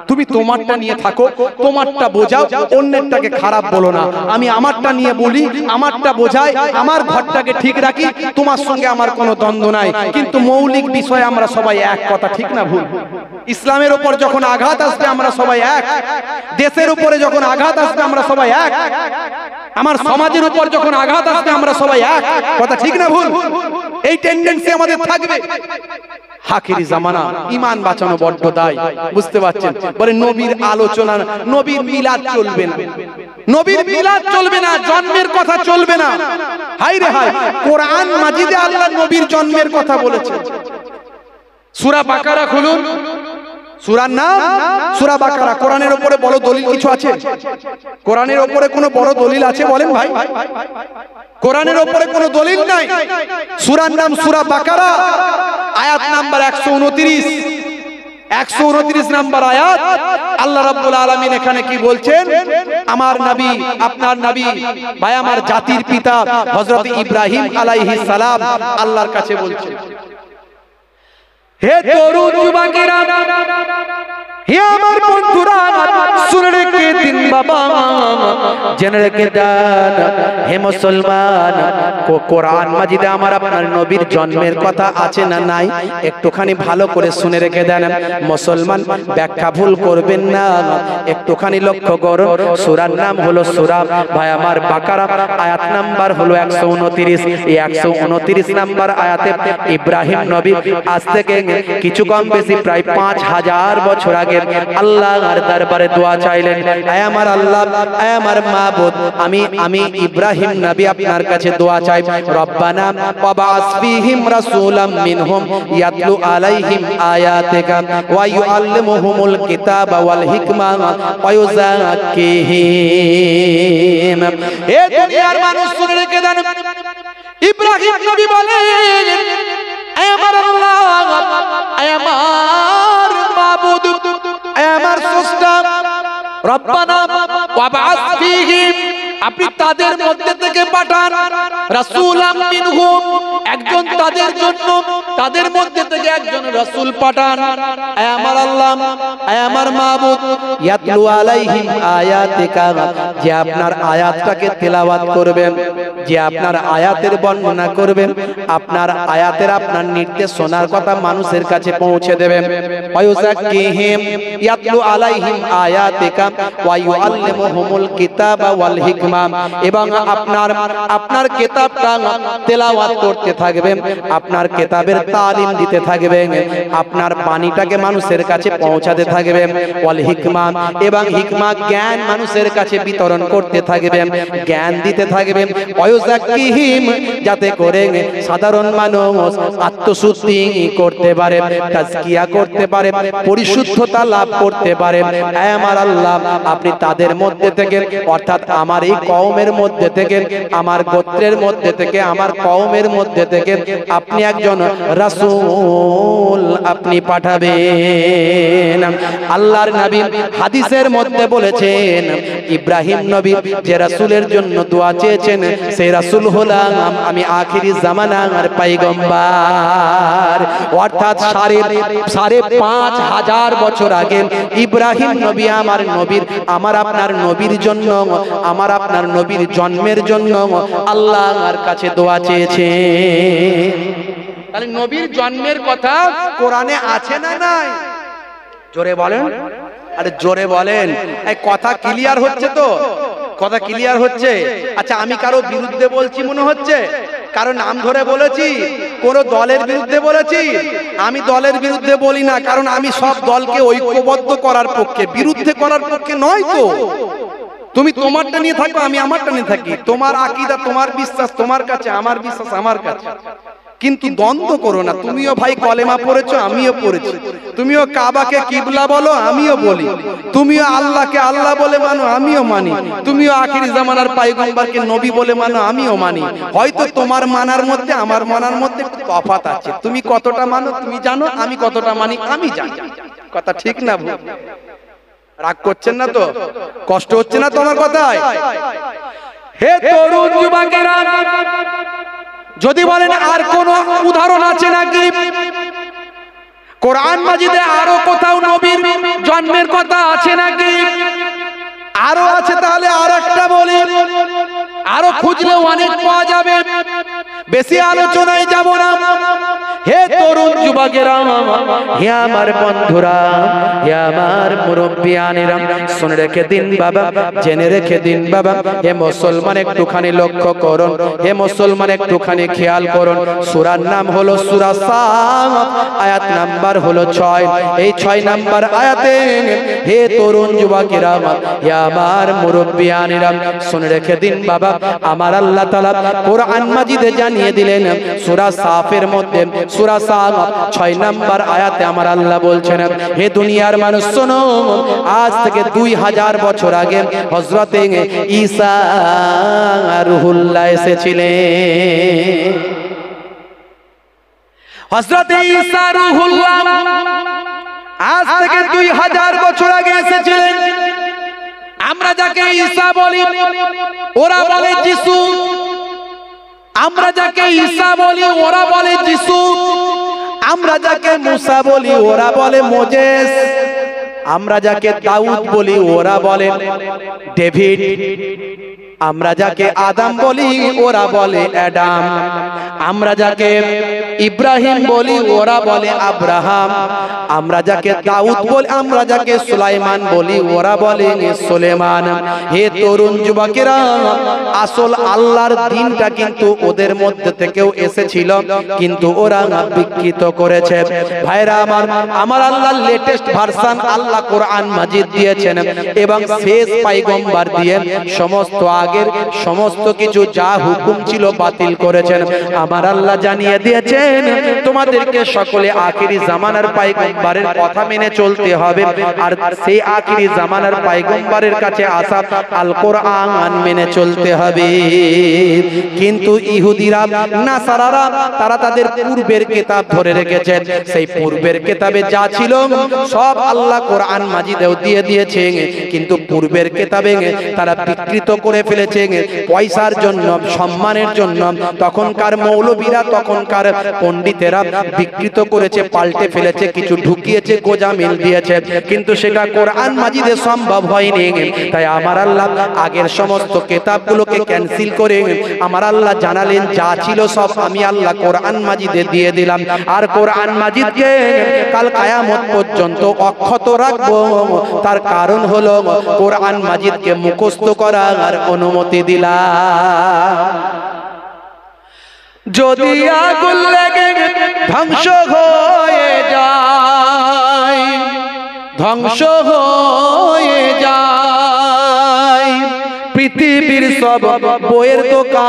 তুমি তোমারটা নিয়ে থাকো, তোমারটা বোঝাও, অন্যেরটাকে খারাপ বলো না। আমি আমারটা নিয়ে বলি, আমারটা বোঝাই, আমার ঘরটাকে ঠিক রাখি, তোমার সঙ্গে আমার কোনো দ্বন্দ্ব নাই। কিন্তু মৌলিক বিষয়ে আমরা সবাই এক, কথা ঠিক না ভুল? ইসলামের উপর যখন আঘাত আসবে আমরা সবাই এক, দেশের উপরে যখন আঘাত আসবে আমরা সবাই এক, আমার সমাজের উপর যখন আঘাত আসবে আমরা সবাই এক, কথা ঠিক না ভুল? এই টেন্ডেন্সি আমাদের থাকবে। আখেরি জামানা, ঈমান বাঁচানো বড্ড দায়, বুঝতে পারছেন? বলে নবীর আলোচনা, নবীর মিলাদ চলবে না, নবীর মিলাদ চলবে না, জন্মের কথা চলবে না। হায় রে হায়, কোরআন মাজিদে আল্লাহ নবীর জন্মের কথা বলেছে। সূরা বাকারা খুলুন, সূরার নাম সূরা বাকারা। কোরআনের উপরে বড় দলিল কিছু আছে? কোরআনের উপরে কোনো বড় দলিল আছে বলেন ভাই? কোরআনের উপরে কোনো দলিল নাই। সূরার নাম সূরা বাকারা, আয়াত নাম্বার 129, 129 নাম্বার আয়াত। আল্লাহ রাব্বুল আলামিন এখানে কি বলছেন? আমার নবী, আপনার নবী, ভাই আমার জাতির পিতা হযরত ইব্রাহিম আলাইহিস সালাম আল্লাহর কাছে বলছেন, হে তরুণ যুবকেরা, হে আমার বন্ধুরা শুনে রেখে দিন বাবা, জেনে রেখে দেন হে মুসলমান, কোরআন মাজিদে আমার আপনার নবীর জন্মের কথা আছে না নাই একটুখানি ভালো করে শুনে রেখে দেন। মুসলমান ব্যাখ্যা ভুল করবেন না, একটুখানি লক্ষ্য করুন। সূরার নাম হলো সূরা ভাই আমার বাকারা, আয়াত নাম্বার হলো 129। এই 129 নাম্বার আয়াতে ইব্রাহিম নবী আজ থেকে কিছু কম বেশি প্রায় 5000 বছর আগে আল্লাহর দরবারে দোয়া চাইলেন, আয় আমার আল্লাহ, আয় আমার মাবুদ, আমি ইব্রাহিম নবী আপনার কাছে দোয়া চাই, রব্বানা ওয়াবাস ফীহিম রাসূলাম মিনহুম ইয়াতলু আলাইহিম আয়াতিকা ওয়া ইউআল্লিমুহুমুল কিতাবা ওয়াল হিকমা ওয়া ইউযাক্কিহিম। এ দুনিয়ার মানুষ শুনে রেখে দেন, ইব্রাহিম নবী বলেন, আয় আমার আল্লাহ, আয় আমার মাবুদ, আয় আমার স্রষ্টা, রব্বানা ওয়াবাস ফীহিম, আপনি তাদের মধ্যে থেকে পাঠান রাসূলাম মিনহুম, একজন তাদের জন্য, তাদের মধ্যে থেকে একজন রাসূল পাঠান, আয় আমার আল্লাহ, আয় আমার মাবুদ, ইয়াতলু আলাইহিম আয়াতিকা, যে আপনার আয়াতটাকে তেলাওয়াত করবেন, যে আপনার আয়াতের বর্ণনা করবেন, আপনার আয়াতের আপনার নির্দেশ শোনার কথা মানুষের কাছে পৌঁছে দেবেন, ওয়া ইউযাক্কিহিম, ইয়াতলু আলাইহিম আয়াতিকা ওয়া ইউআল্লিমুহুমুল কিতাবা ওয়াল হিকমা, এবং আপনার কিতাবটা তেলাওয়াত করতে থাকবেন, আপনার কিতাবের তালিম দিতে থাকবেন, আপনার বাণীটাকে মানুষের কাছে পৌঁছাতে থাকবেন, ওয়াল হিকমা, এবং হিকমা জ্ঞান মানুষের কাছে বিতরণ করতে থাকবেন, জ্ঞান দিতে থাকবেন, ওয়ায়ুযাক্কিহিম, যাতে করে সাধারণ মানুষ আত্মশুদ্ধি করতে পারে, তাজকিয়া করতে পারে, পরিশুদ্ধতা লাভ করতে পারে। আয় আমার আল্লাহ, আপনি তাদের মধ্যে থেকে, অর্থাৎ আমার এই কওমের মধ্যে থেকে, আমার গোত্রের মধ্যে থেকে, আমার কওমের মধ্যে থেকে আপনি একজন রাসূল আপনি পাঠাবেন। আল্লাহর নবী হাদিসের মধ্যে বলেছেন, ইব্রাহিম নবী যে রাসূলের জন্য দোয়া চেয়েছেন, সেই রাসূল হলাম আমি, আখিরি জামানার পয়গম্বর। অর্থাৎ 5500 বছর আগে ইব্রাহিম নবী আমার আপনার নবীর জন্য, আমার আপনার নবীর জন্মের জন্য আল্লাহর কাছে দোয়া চেয়েছে। তাহলে নবীর জন্মের কথা কোরআনে আছে না নাই? জোরে বলেন, আরে জোরে বলেন। এই কথা ক্লিয়ার হচ্ছে তো? কথা ক্লিয়ার হচ্ছে? আচ্ছা, আমি কারো বিরুদ্ধে বলছি মনে হচ্ছে? কারো নাম ধরে বলেছি? কোন দলের বিরুদ্ধে বলেছি? আমি দলের বিরুদ্ধে বলি না, কারণ আমি সব দলকে ঐক্যবদ্ধ করার পক্ষে, বিরুদ্ধে করার পক্ষে নয় তো। তুমি তোমারটা নিয়ে থাকো, আমি আমারটা নিয়ে থাকি। তোমার আকীদা, তোমার বিশ্বাস তোমার কাছে, আমার বিশ্বাস আমার কাছে, কিন্তু দ্বন্দ্ব করো না। তুমিও ভাই কলেমা পড়েছো, আমিও পড়েছি। তুমিও কাবাকে কিবলা বলো, আমিও বলি। তুমিও আল্লাহকে আল্লাহ বলে মানো, আমিও মানি। তুমিও আখিরি জামানার পয়গম্বরকে নবী বলে মানো, আমিও মানি। হয়তো তোমার মানার মধ্যে আমার মানার মধ্যে একটু তফাৎ আছে। তুমি কতটা মানো তুমি জানো, আমি কতটা মানি আমি জানি। কথা ঠিক না ভুল? রাগ করছেন না তো? কষ্ট হচ্ছে না তোমার কথায়? হে তরুণ যুবকেরা, যদি বলেন আর কোন উদাহরণ আছে নাকি কোরআন মাজিদে, আরো কোথাও নবীর জন্মের কথা আছে নাকি? আরো আছে, তাহলে আর একটা বলি। আরো খুঁজলে অনেক পাওয়া যাবে, বেশি আলোচনায় যাব না। হে তরুণ যুবকেরা, হে আমার বন্ধুরা, হে আমার মুরব্বিয়ানেরা, শুনে রেখে দিন বাবা, জেনে রেখে দিন বাবা। হে মুসলমান একটুখানি লক্ষ্য করুন, হে মুসলমান একটুখানি খেয়াল করুন। সূরার নাম হলো সূরা সাফ, আয়াত নাম্বার হলো 6। এই 6 নাম্বার আয়াতে হে তরুণ যুবকেরা, হে আমার মুরব্বিয়ানেরা, শুনে রেখে দিন বাবা, আমার আল্লাহ তাআলা কোরআন মাজিদে জানিয়ে দিলেন সূরা সাফের মধ্যে, সূরা সাফ 6 নাম্বার আয়াতে আমার আল্লাহ বলছেন, হে দুনিয়ার মানুষ শোনো, আজ থেকে 2000 বছর আগে হযরত ঈসা রূহুল্লাহ এসেছিলেন। হযরত ঈসা রূহুল্লাহ আজ থেকে 2000 বছর আগে এসেছিলেন। আমরা যাকে ঈসা বলি ওরা বলে যিশু, আমরা যাকে ঈসা বলি ওরা বলে যিশু, আমরা যাকে মুসা বলি ওরা বলে মোজেস। আমরা যাকে দাউদ বলি ওরা বলে ডেভিড, আমরা যাকে আদম বলি ওরা বলে অ্যাডাম, আমরা যাকে ইব্রাহিম বলি ওরা বলে আব্রাহাম, আমরা যাকে দাউদ বলি, আমরা যাকে সুলাইমান বলি ওরা বলে সুলেমান। হে তরুণ যুবকেরা, আসল আল্লাহর দ্বীনটা কিন্তু ওদের মধ্যে থেকেও এসেছিল, কিন্তু ওরা বিকৃত করেছে। ভাইরা আমার আল্লাহ লেটেস্ট ভার্সন আল্লাহ কোরআন মাজিদ দিয়েছেন এবং শেষ পয়গম্বর দিয়ে সমস্ত আগের সমস্ত কিছু যা হুকুম ছিল বাতিল করেছেন। আমার আল্লাহ জানিয়ে দিয়েছেন তোমাদেরকে সকলে আখিরি জামানার পয়গম্বরের কথা মেনে চলতে হবে, আর সেই আখিরি জামানার পয়গম্বরের কাছে আসা আল কোরআন মেনে চলতে হবে। কিন্তু ইহুদিরা নাসারারা তারা তাদের পূর্বের কিতাব ধরে রেখেছে, সেই পূর্বের কিতাবে যা ছিল সব আল্লাহ কোরআন মাজিদেও দিয়ে দিয়েছে, কিন্তু পূর্বের কিতাবে তারা বিকৃত করে ফেলেছে পয়সার জন্য, সম্মানের জন্য। তখনকার মৌলবীরা, তখনকার পণ্ডিতেরা বিকৃত করেছে, পাল্টে ফেলেছে, কিছু ঢুকিয়েছে, গোজামিল দিয়েছে, কিন্তু সেটা কোরআন মাজিদে সম্ভব হয়নি। তাই আমার আল্লাহ আগের সমস্ত কিতাবগুলোকে ক্যান্সেল করে আমার আল্লাহ জানালেন যা ছিল সব আমি আল্লাহ কোরআন মাজিদে দিয়ে দিলাম, আর কোরআন মাজিদকে কাল কিয়ামত পর্যন্ত অক্ষত রাখবো। তার কারণ হলো কোরআন মাজিদকে মুখস্থ করার অনুমতি দিলাম। যদি আগুন লেগে ধ্বংস হয়ে যায়, ধ্বংস হয়ে যায় পৃথিবীর সব বইয়ের দোকান,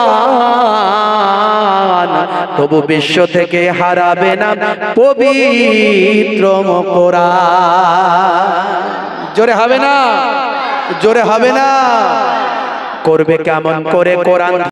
তবু বিশ্ব থেকে হারাবে না পবিত্র কোরআন। জোরে হবে না, জোরে হবে না। করবে কেমন করে কোরআন